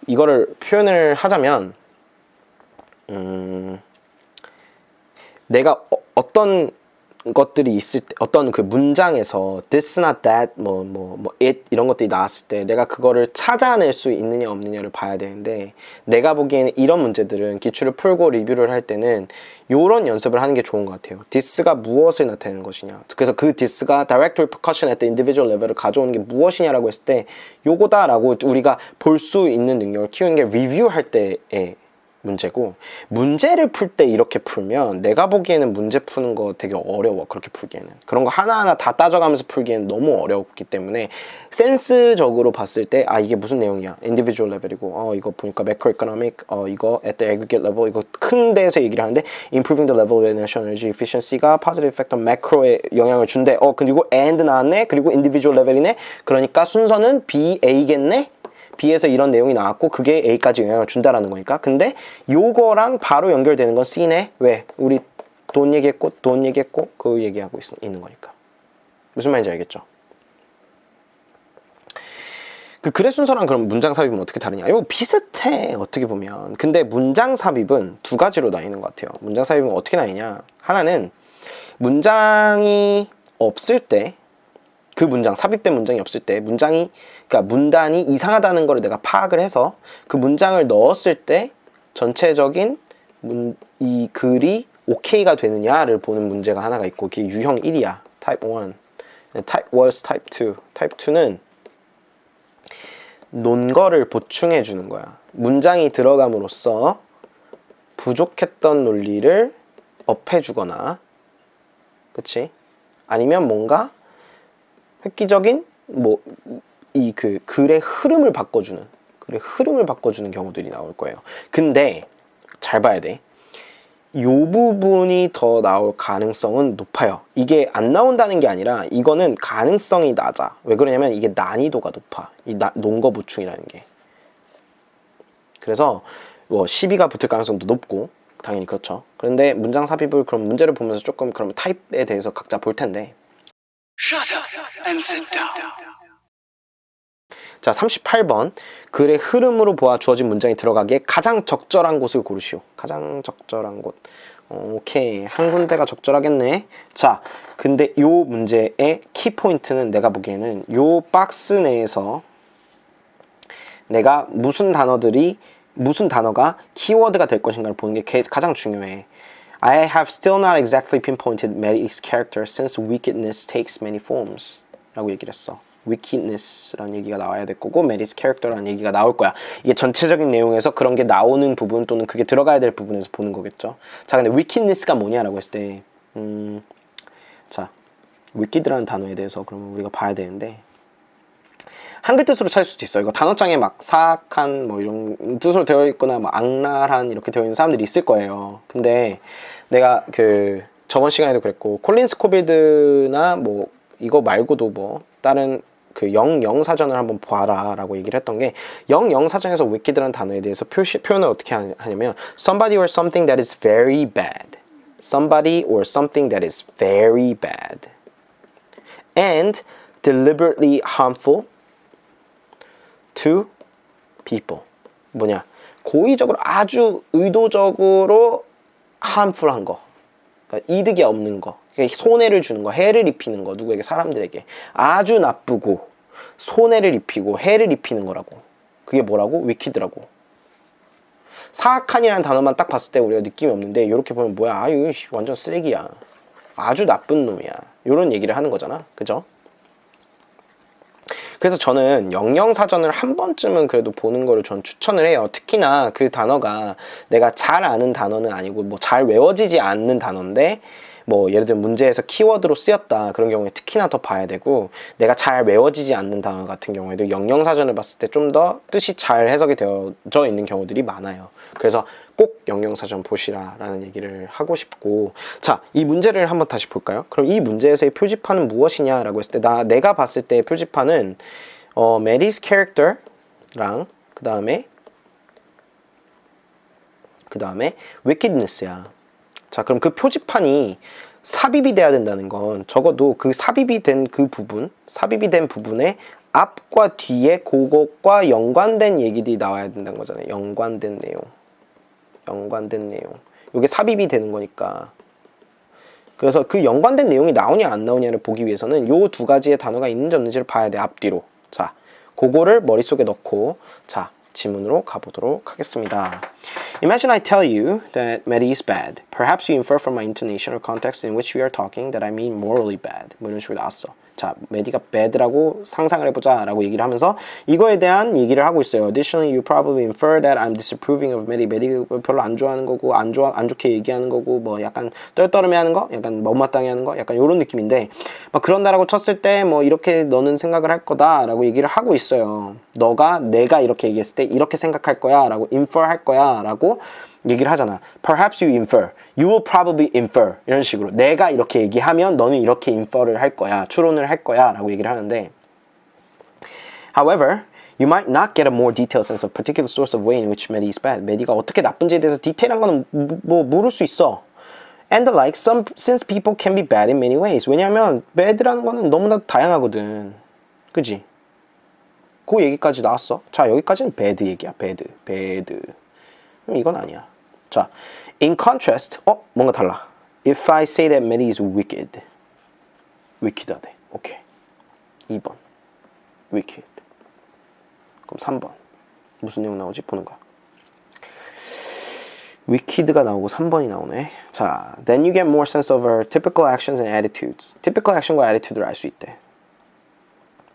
Speaker 1: 이거를 표현을 하자면 내가 어떤 것들이 있을 때, 어떤 그 문장에서 this, not that, it 이런 것들이 나왔을 때 내가 그거를 찾아낼 수 있느냐 없느냐를 봐야 되는데, 내가 보기에는 이런 문제들은 기출을 풀고 리뷰를 할 때는 요런 연습을 하는 게 좋은 것 같아요. this가 무엇을 나타내는 것이냐. 그래서 그 this가 direct repercussion at the individual level을 가져오는 게 무엇이냐라고 했을 때 요거다라고 우리가 볼 수 있는 능력을 키우는 게 리뷰할 때의 문제고, 문제를 풀 때 이렇게 풀면 내가 보기에는 문제 푸는 거 되게 어려워. 그렇게 풀기에는 그런 거 하나하나 다 따져가면서 풀기에는 너무 어렵기 때문에 센스적으로 봤을 때 이게 무슨 내용이야, individual level이고 이거 보니까 macroeconomic, 이거 at the aggregate level, 이거 큰 데에서 얘기를 하는데 improving the level of national energy efficiency가 positive effect on macro에 영향을 준대. 그리고 and 나왔네. 그리고 individual level이네. 그러니까 순서는 B, A겠네. B에서 이런 내용이 나왔고 그게 A까지 영향을 준다라는 거니까. 근데 요거랑 바로 연결되는 건 C네. 왜? 우리 돈 얘기했고 그 얘기하고 있는 거니까. 무슨 말인지 알겠죠? 그 글의 순서랑 그럼 문장 삽입은 어떻게 다르냐? 이거 비슷해, 어떻게 보면. 근데 문장 삽입은 두 가지로 나뉘는 것 같아요. 문장 삽입은 어떻게 나뉘냐? 하나는 문장이 없을 때, 그 문장, 삽입된 문장이 없을 때 그러니까 문단이 이상하다는 걸 내가 파악을 해서 그 문장을 넣었을 때 전체적인 이 글이 오케이가 되느냐를 보는 문제가 하나가 있고, 그게 유형 1이야. 타입 1. 타입 was 타입 2. 타입 2는 논거를 보충해 주는 거야. 문장이 들어감으로써 부족했던 논리를 업해 주거나, 그치? 아니면 뭔가 획기적인 이 그 글의 흐름을 바꿔주는 경우들이 나올 거예요. 근데 잘 봐야 돼. 요 부분이 더 나올 가능성은 높아요. 이게 안 나온다는 게 아니라 이거는 가능성이 낮아. 왜 그러냐면 이게 난이도가 높아. 이 논거 보충이라는 게. 그래서 시비가 붙을 가능성도 높고 당연히 그렇죠. 그런데 문장 삽입을 그럼 문제를 보면서 조금 그럼 타입에 대해서 각자 볼 텐데,
Speaker 2: Shut up and sit down.
Speaker 1: 자, 38번. 글의 흐름으로 보아 주어진 문장이 들어가기에 가장 적절한 곳을 고르시오. 가장 적절한 곳. 오케이. 한 군데가 적절하겠네. 자, 근데 요 문제의 키포인트는 내가 보기에는 요 박스 내에서 내가 무슨 단어가 키워드가 될 것인가를 보는 게 가장 중요해. I have still not exactly pinpointed Mary's character since wickedness takes many forms. 라고 얘기를 했어. wickedness라는 얘기가 나와야 될 거고 Mary's character라는 얘기가 나올 거야. 이게 전체적인 내용에서 그런 게 나오는 부분 또는 그게 들어가야 될 부분에서 보는 거겠죠. 자, 근데 wickedness가 뭐냐라고 했을 때 자, wicked라는 단어에 대해서 그러면 우리가 봐야 되는데 한글 뜻으로 찾을 수도 있어. 이거 단어장에 막 사악한 뭐 이런 뜻으로 되어 있거나 뭐 악랄한 이렇게 되어 있는 사람들이 있을 거예요. 근데 내가 그 저번 시간에도 그랬고 콜린 스코빌드나 뭐 이거 말고도 뭐 다른 그 영영사전을 한번 봐라 라고 얘기를 했던 게 영영사전에서 wicked라는 단어에 대해서 표현을 어떻게 하냐면 somebody or something that is very bad. somebody or something that is very bad and deliberately harmful to people. 뭐냐? 고의적으로 아주 의도적으로 harmful한 거. 그러니까 이득이 없는 거. 그러니까 손해를 주는 거, 해를 입히는 거. 누구에게? 사람들에게. 아주 나쁘고 손해를 입히고 해를 입히는 거라고. 그게 뭐라고? wicked라고. 사악한이라는 단어만 딱 봤을 때 우리가 느낌이 없는데 이렇게 보면 뭐야? 아, 이거 완전 쓰레기야. 아주 나쁜 놈이야. 이런 얘기를 하는 거잖아. 그죠? 그래서 저는 영영사전을 한 번쯤은 그래도 보는 거를 전 추천을 해요. 특히나 그 단어가 내가 잘 아는 단어는 아니고 뭐 잘 외워지지 않는 단어인데 뭐 예를 들면 문제에서 키워드로 쓰였다 그런 경우에 특히나 더 봐야 되고 내가 잘 외워지지 않는 단어 같은 경우에도 영영사전을 봤을 때 좀 더 뜻이 잘 해석이 되어져 있는 경우들이 많아요. 그래서 꼭 영영사전 보시라 라는 얘기를 하고 싶고 자, 이 문제를 한번 다시 볼까요? 그럼 이 문제에서의 표지판은 무엇이냐 라고 했을 때 내가 봤을 때의 표지판은 Mary's character랑 그 다음에 wickedness야. 자, 그럼 그 표지판이 삽입이 돼야 된다는 건 적어도 그 삽입이 된 부분에 앞과 뒤에 그것과 연관된 얘기들이 나와야 된다는 거잖아요. 연관된 내용. 이게 삽입이 되는 거니까. 그래서 그 연관된 내용이 나오냐 안 나오냐를 보기 위해서는 요 두 가지의 단어가 있는지 없는지를 봐야 돼. 앞뒤로. 자, 그거를 머릿속에 넣고 자, 지문으로 가보도록 하겠습니다. Imagine I tell you that Mary is bad. Perhaps you infer from my intonation or context in which we are talking that I mean morally bad. 뭐 이런 식으로 나왔어. 자, 메디가 bad라고 상상을 해보자 라고 얘기를 하면서 이거에 대한 얘기를 하고 있어요. Additionally, you probably infer that I'm disapproving of Mary. 메리 별로 안 좋아하는 거고 안 좋게 얘기하는 거고 뭐 약간 떨떠름해 하는 거, 약간 못마땅해 하는 거, 약간 이런 느낌인데 막 그런다라고 쳤을 때 뭐 이렇게 너는 생각을 할 거다 라고 얘기를 하고 있어요. 내가 이렇게 얘기했을 때 이렇게 생각할 거야 라고 infer 할 거야 라고 얘기를 하잖아. Perhaps you infer. You will probably infer. 이런 식으로. 내가 이렇게 얘기하면 너는 이렇게 infer를 할 거야. 추론을 할 거야. 라고 얘기를 하는데 However, you might not get a more detailed sense of particular source of way in which Mary is bad. 메리가 어떻게 나쁜지에 대해서 디테일한 거는 뭐 모를 수 있어. And the like, since people can be bad in many ways. 왜냐하면 bad라는 거는 너무나 다양하거든. 그지? 그 얘기까지 나왔어. 자, 여기까지는 bad 얘기야. bad. 그럼 이건 아니야. 자, in contrast, 뭔가 달라. If I say that Mary is wicked. wicked하대. 오케이. 2번. wicked. 그럼 3번. 무슨 내용 나오지? 보는 거야. wicked가 나오고 3번이 나오네. 자, then you get more sense of her typical actions and attitudes. typical action과 attitude를 알 수 있대.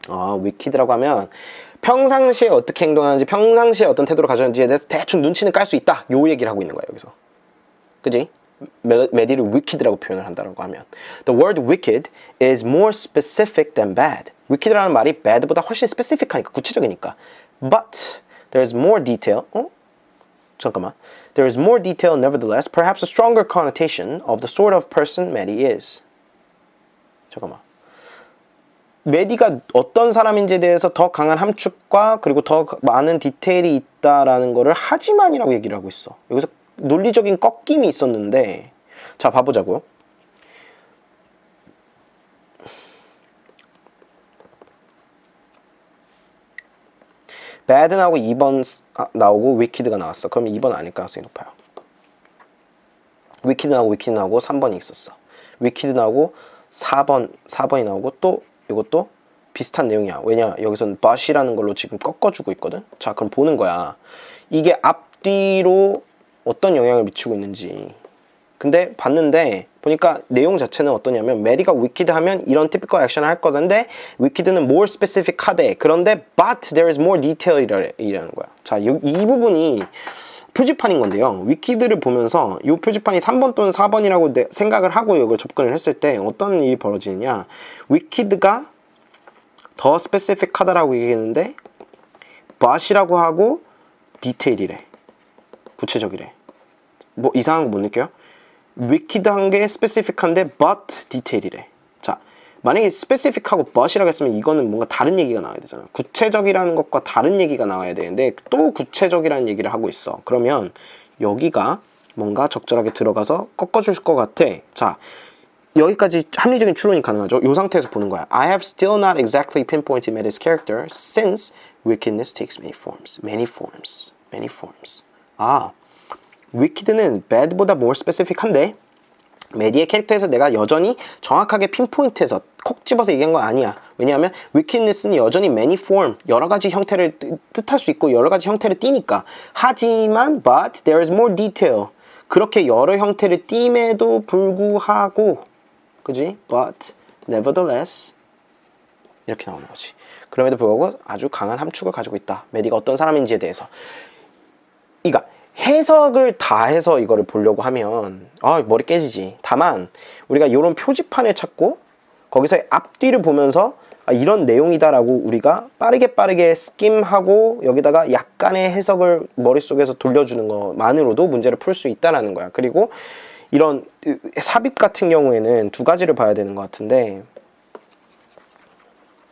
Speaker 1: wicked라고 하면 평상시에 어떻게 행동하는지 평상시에 어떤 태도를 가졌는지에 대해서 대충 눈치는 깔 수 있다. 요 얘기를 하고 있는 거야 여기서. 그지? 메디를 wicked라고 표현을 한다고 하면 The word wicked is more specific than bad. wicked라는 말이 bad보다 훨씬 specific하니까 구체적이니까. But there is more detail. 잠깐만. There is more detail nevertheless, perhaps a stronger connotation of the sort of person Maddie is. 잠깐만. 메디가 어떤 사람인지에 대해서 더 강한 함축과 그리고 더 많은 디테일이 있다라는 거를 하지만이라고 얘기를 하고 있어. 여기서 논리적인 꺾임이 있었는데 자, 봐보자고요. bad 나오고 2번 나오고 wicked가 나왔어. 그럼 2번 아닐 가능성이 높아요. wicked 나오고 3번이 있었어. wicked 나오고 4번이 나오고 또 이것도 비슷한 내용이야. 왜냐? 여기서는 but이라는 걸로 지금 꺾어주고 있거든. 자, 그럼 보는 거야. 이게 앞뒤로 어떤 영향을 미치고 있는지. 근데 봤는데 보니까 내용 자체는 어떠냐면 메리가 wicked 하면 이런 typical action을 할 거던데 wicked는 more specific 하대. 그런데 but there is more detail 이라는 거야. 자, 이 부분이 표지판인 건데요. 위키드를 보면서 이 표지판이 3번 또는 4번이라고 생각을 하고 이걸 접근을 했을 때 어떤 일이 벌어지느냐. 위키드가 더 스페시픽하다라고 얘기했는데 but이라고 하고 디테일이래. 구체적이래. 뭐 이상한 거 못 느껴요? 위키드한 게 스페시픽한데 but 디테일이래. 자, 만약에 스페시픽하고 but이라고 했으면 이거는 뭔가 다른 얘기가 나와야 되잖아. 구체적이라는 것과 다른 얘기가 나와야 되는데 또 구체적이라는 얘기를 하고 있어. 그러면 여기가 뭔가 적절하게 들어가서 꺾어줄 것 같아. 자, 여기까지 합리적인 추론이 가능하죠. 이 상태에서 보는 거야. I have still not exactly pinpointed Maddie's character since wickedness takes many forms. Many forms. 아, wicked는 bad보다 more specific한데 메디의 캐릭터에서 내가 여전히 정확하게 핀포인트해서 콕 집어서 얘기한 건 아니야. 왜냐하면 wickedness는 여전히 many form, 여러 가지 형태를 뜻할 수 있고 여러 가지 형태를 띠니까. 하지만 but there is more detail. 그렇게 여러 형태를 띠임에도 불구하고, 그지? But nevertheless 이렇게 나오는 거지. 그럼에도 불구하고 아주 강한 함축을 가지고 있다. 메디가 어떤 사람인지에 대해서. 그러니까 해석을 다 해서 이거를 보려고 하면 머리 깨지지. 다만 우리가 이런 표지판을 찾고 거기서 앞뒤를 보면서 이런 내용이다라고 우리가 빠르게 스킴하고 여기다가 약간의 해석을 머릿속에서 돌려주는 것만으로도 문제를 풀 수 있다라는 거야. 그리고 이런 삽입 같은 경우에는 두 가지를 봐야 되는 것 같은데,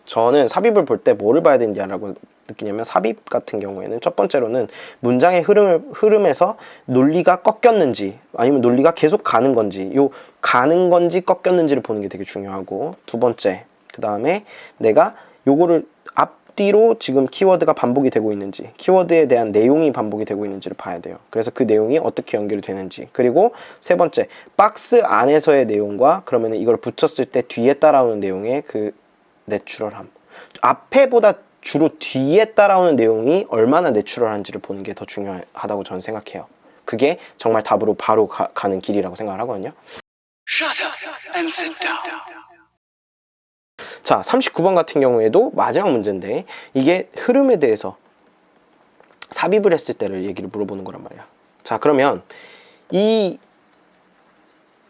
Speaker 1: 저는 삽입을 볼 때 뭐를 봐야 되는지라고 느끼냐면, 삽입 같은 경우에는 첫 번째로는 문장의 흐름에서 논리가 꺾였는지 아니면 논리가 계속 가는 건지, 요 가는 건지 꺾였는지를 보는 게 되게 중요하고, 두 번째, 그 다음에 내가 요거를 앞뒤로 지금 키워드가 반복이 되고 있는지, 키워드에 대한 내용이 반복이 되고 있는지를 봐야 돼요. 그래서 그 내용이 어떻게 연결이 되는지. 그리고 세 번째, 박스 안에서의 내용과 그러면 이걸 붙였을 때 뒤에 따라오는 내용의 그 내추럴함, 앞에보다 주로 뒤에 따라오는 내용이 얼마나 내추럴한지를 보는 게 더 중요하다고 저는 생각해요. 그게 정말 답으로 바로 가는 길이라고 생각을 하거든요.
Speaker 2: Shut up and sit down.
Speaker 1: 자, 39번 같은 경우에도 마지막 문제인데, 이게 흐름에 대해서 삽입을 했을 때를 얘기를 물어보는 거란 말이야. 자, 그러면 이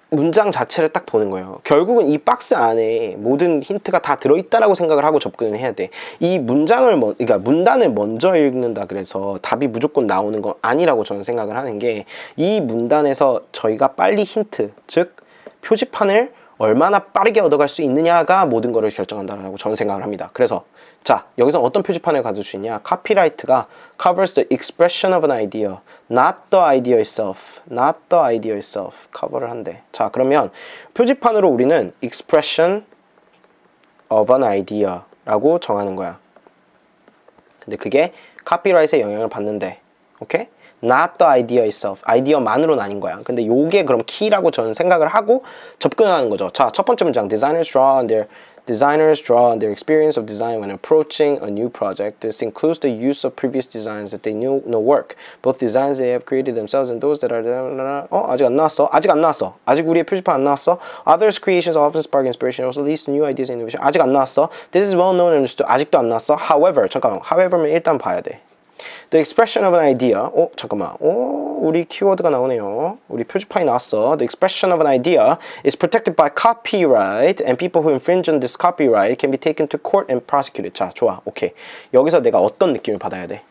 Speaker 1: 문장 자체를 딱 보는 거예요. 결국은 이 박스 안에 모든 힌트가 다 들어있다라고 생각을 하고 접근을 해야 돼. 이 문장을 그러니까 문단을 먼저 읽는다 그래서 답이 무조건 나오는 건 아니라고 저는 생각을 하는 게, 이 문단에서 저희가 빨리 힌트, 즉 표지판을 얼마나 빠르게 얻어갈 수 있느냐가 모든 것을 결정한다라고 저는 생각을 합니다. 그래서 자, 여기서 어떤 표지판을 가질 수 있냐? 카피라이트가 covers the expression of an idea, not the idea itself, not the idea itself 커버를 한대. 자, 그러면 표지판으로 우리는 expression of an idea라고 정하는 거야. 근데 그게 카피라이트의 영향을 받는데, 오케이? Not the idea itself. 아이디어만으로는 아닌 거야. 근데 요게 그럼 키라고 저는 생각을 하고 접근하는 거죠. 자, 첫 번째 문장. Designers draw on their experience of design when approaching a new project. This includes the use of previous designs that they know work. Both designs they have created themselves and those that are... 아직 안 나왔어. 아직 우리의 표지판 안 나왔어. Others' creations often spark inspiration, also leads to new ideas and innovation. 아직 안 나왔어. This is well known and understood. 아직도 안 나왔어. However, 잠깐만. however면 일단 봐야 돼. The expression of an idea. 잠깐만. 우리 키워드가 나오네요. 우리 표지판이 나왔어. The expression of an idea is protected by copyright, and people who infringe on this copyright can be taken to court and prosecuted. 자, 좋아. 오케이. 여기서 내가 어떤 느낌을 받아야 돼?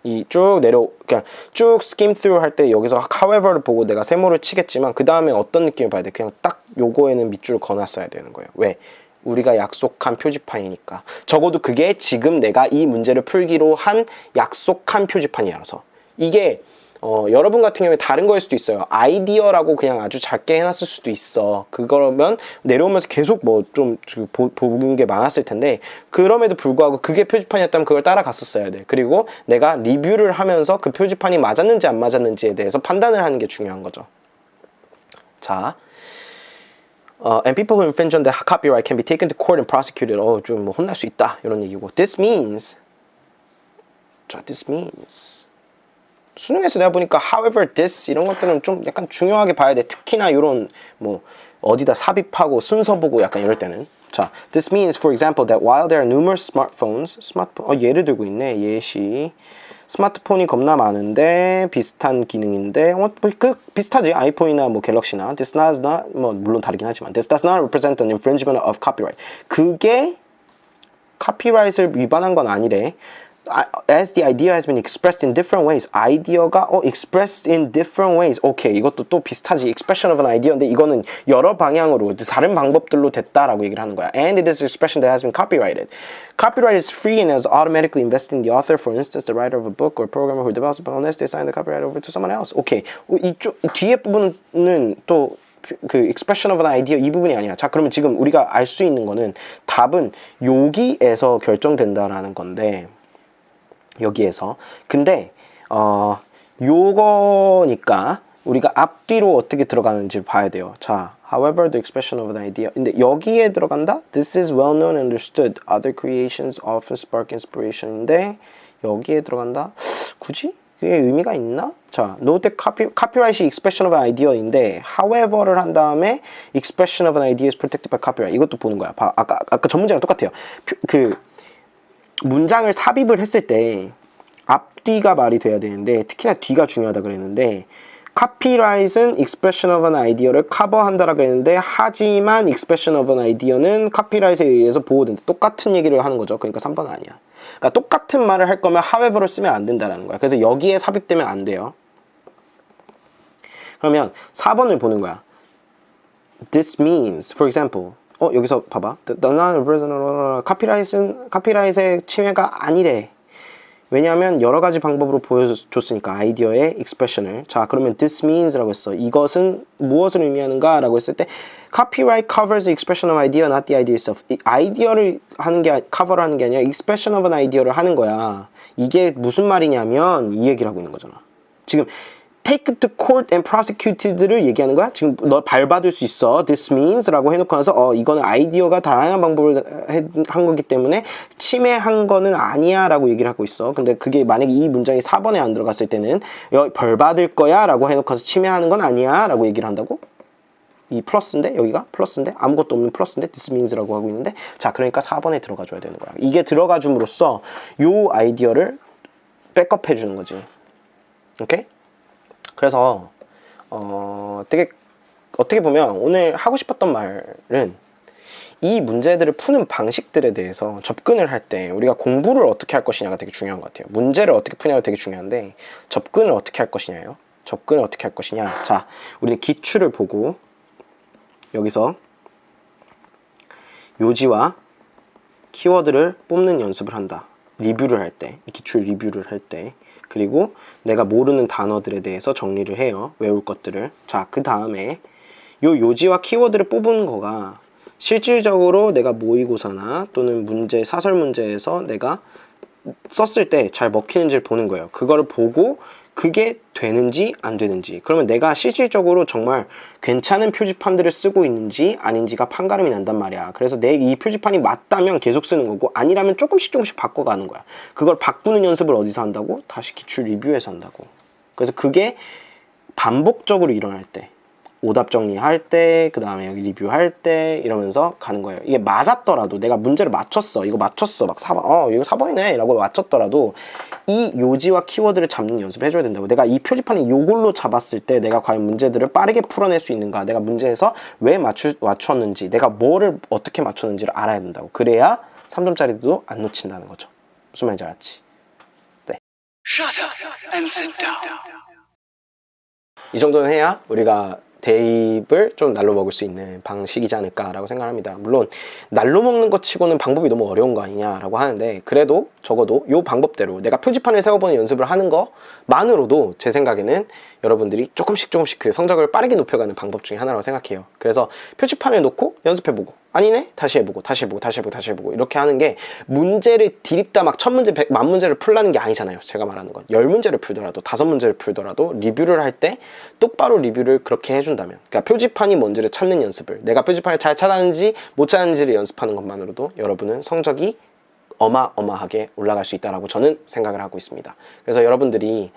Speaker 1: 그냥 쭉 skim through 할 때 여기서 however를 보고 내가 세모를 치겠지만 그 다음에 어떤 느낌을 봐야 돼? 그냥 딱 요거에는 밑줄을 그어놨어야 되는 거예요. 왜? 우리가 약속한 표지판이니까. 적어도 그게 지금 내가 이 문제를 풀기로 한 약속한 표지판이라서. 이게 여러분 같은 경우에 다른 거일 수도 있어요. 아이디어라고 그냥 아주 작게 해놨을 수도 있어. 그거면 내려오면서 계속 뭐 좀 보는 게 많았을 텐데, 그럼에도 불구하고 그게 표지판이었다면 그걸 따라갔었어야 돼. 그리고 내가 리뷰를 하면서 그 표지판이 맞았는지 안 맞았는지에 대해서 판단을 하는 게 중요한 거죠. 자, and people who infringe on the copyright can be taken to court and prosecuted. 좀 뭐 혼날 수 있다 이런 얘기고. This means 수능에서 내가 보니까 however this 이런 것들은 좀 약간 중요하게 봐야 돼. 특히나 이런 뭐 어디다 삽입하고 순서 보고 약간 이럴 때는. 자, this means for example that while there are numerous smartphones, 예를 들고 있네. 예시. 스마트폰이 겁나 많은데 비슷한 기능인데 비슷하지. 아이폰이나 뭐 갤럭시나. This does not, 뭐 물론 다르긴 하지만 this does not represent an infringement of copyright. 그게 카피라이트를 위반한 건 아니래. As the idea has been expressed in different ways. 아이디어가 expressed in different ways. 오케이, 이것도 또 비슷하지. expression of an idea인데 이거는 여러 방향으로 다른 방법들로 됐다라고 얘기를 하는 거야. And it is an expression that has been copyrighted. Copyright is free and is automatically invested in the author. For instance, the writer of a book or programmer who develops it unless they sign the copyright over to someone else. 오케이, 이쪽 뒤에 부분은 또 그 expression of an idea 이 부분이 아니야. 자, 그러면 지금 우리가 알 수 있는 거는 답은 여기에서 결정된다라는 건데, 여기에서. 근데 요거니까 우리가 앞뒤로 어떻게 들어가는지 봐야 돼요. 자, however the expression of an idea. 근데 여기에 들어간다. This is well known and understood. Other creations often spark inspiration인데 여기에 들어간다. 굳이? 그게 의미가 있나? 자, note that copyright이 expression of an idea인데 however를 한 다음에 expression of an idea is protected by copyright. 이것도 보는 거야. 아까 전 문제랑 똑같아요. 그 문장을 삽입을 했을 때 앞뒤가 말이 돼야 되는데 특히나 뒤가 중요하다 그랬는데, 카피라이트는 expression of an idea를 커버한다라 그랬는데 하지만 expression of an idea는 카피라이트에 의해서 보호된다. 똑같은 얘기를 하는 거죠. 그러니까 3번은 아니야. 그러니까 똑같은 말을 할 거면 however를 쓰면 안 된다라는 거야. 그래서 여기에 삽입되면 안 돼요. 그러면 4번을 보는 거야. This means, for example, 여기서 봐봐. 카피라이트의 침해가 아니래. 왜냐하면 여러 가지 방법으로 보여줬으니까 아이디어의 expression을. 자, 그러면 this means라고 했어. 이것은 무엇을 의미하는가? 라고 했을 때 copyright covers the expression of idea, not the idea itself. 이 아이디어를 하는 게 cover를 하는 게 아니라 expression of an idea를 하는 거야. 이게 무슨 말이냐면 이 얘기를 하고 있는 거잖아. 지금 take to court and prosecuted를 얘기하는 거야. 지금 너 발받을 수 있어. This means 라고 해놓고 나서 이거는 아이디어가 다양한 방법을 한 거기 때문에 침해한 거는 아니야 라고 얘기를 하고 있어. 근데 그게 만약에 이 문장이 4번에 안 들어갔을 때는 벌 받을 거야 라고 해놓고 나서 침해하는 건 아니야 라고 얘기를 한다고? 이 플러스인데 여기가 플러스인데 아무것도 없는 플러스인데 this means라고 하고 있는데, 자, 그러니까 4번에 들어가 줘야 되는 거야. 이게 들어가 줌으로써 요 아이디어를 백업해 주는 거지. 오케이? 그래서 어떻게 보면 오늘 하고 싶었던 말은 이 문제들을 푸는 방식들에 대해서 접근을 할 때 우리가 공부를 어떻게 할 것이냐가 되게 중요한 것 같아요. 문제를 어떻게 푸냐가 되게 중요한데 접근을 어떻게 할 것이냐요. 접근을 어떻게 할 것이냐. 자, 우리는 기출을 보고 여기서 요지와 키워드를 뽑는 연습을 한다. 리뷰를 할 때, 기출 리뷰를 할 때. 그리고 내가 모르는 단어들에 대해서 정리를 해요. 외울 것들을. 자, 그 다음에 요 요지와 키워드를 뽑은 거가 실질적으로 내가 모의고사나 또는 문제, 사설 문제에서 내가 썼을 때 잘 먹히는지를 보는 거예요. 그거를 보고 그게 되는지 안 되는지, 그러면 내가 실질적으로 정말 괜찮은 표지판들을 쓰고 있는지 아닌지가 판가름이 난단 말이야. 그래서 내 이 표지판이 맞다면 계속 쓰는 거고 아니라면 조금씩 바꿔가는 거야. 그걸 바꾸는 연습을 어디서 한다고? 다시 기출 리뷰에서 한다고. 그래서 그게 반복적으로 일어날 때, 오답 정리할 때, 그 다음에 여기 리뷰할 때 이러면서 가는 거예요. 이게 맞았더라도 내가 문제를 맞췄어. 이거 맞췄어. 막 4번, 이거 4번이네 라고 맞췄더라도 이 요지와 키워드를 잡는 연습을 해줘야 된다고. 내가 이 표지판을 요걸로 잡았을 때 내가 과연 문제들을 빠르게 풀어낼 수 있는가, 내가 문제에서 왜 맞췄는지, 내가 뭐를 어떻게 맞췄는지를 알아야 된다고. 그래야 3점짜리도 안 놓친다는 거죠. 무슨 말인지 알았지? 네.
Speaker 2: Shut up and sit down.
Speaker 1: 이 정도는 해야 우리가 대입을 좀 날로 먹을 수 있는 방식이지 않을까라고 생각합니다. 물론 날로 먹는 것 치고는 방법이 너무 어려운 거 아니냐라고 하는데, 그래도 적어도 이 방법대로 내가 표지판을 세워보는 연습을 하는 것만으로도 제 생각에는 여러분들이 조금씩 그 성적을 빠르게 높여가는 방법 중에 하나라고 생각해요. 그래서 표지판을 놓고 연습해보고, 아니네? 다시 해보고 이렇게 하는 게, 문제를 디립다 막 1000문제, 10,000문제를 풀라는 게 아니잖아요. 제가 말하는 건 10문제를 풀더라도 5문제를 풀더라도 리뷰를 할 때 똑바로 리뷰를 그렇게 해준다면, 그러니까 표지판이 뭔지를 찾는 연습을, 내가 표지판을 잘 찾았는지 못 찾았는지를 연습하는 것만으로도 여러분은 성적이 어마어마하게 올라갈 수 있다라고 저는 생각을 하고 있습니다. 그래서 여러분들이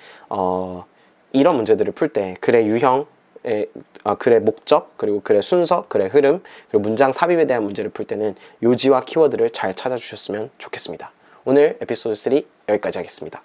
Speaker 1: 이런 문제들을 풀 때 글의 유형, 글의 목적, 그리고 글의 순서, 글의 흐름, 그리고 문장 삽입에 대한 문제를 풀 때는 요지와 키워드를 잘 찾아주셨으면 좋겠습니다. 오늘 에피소드 3 여기까지 하겠습니다.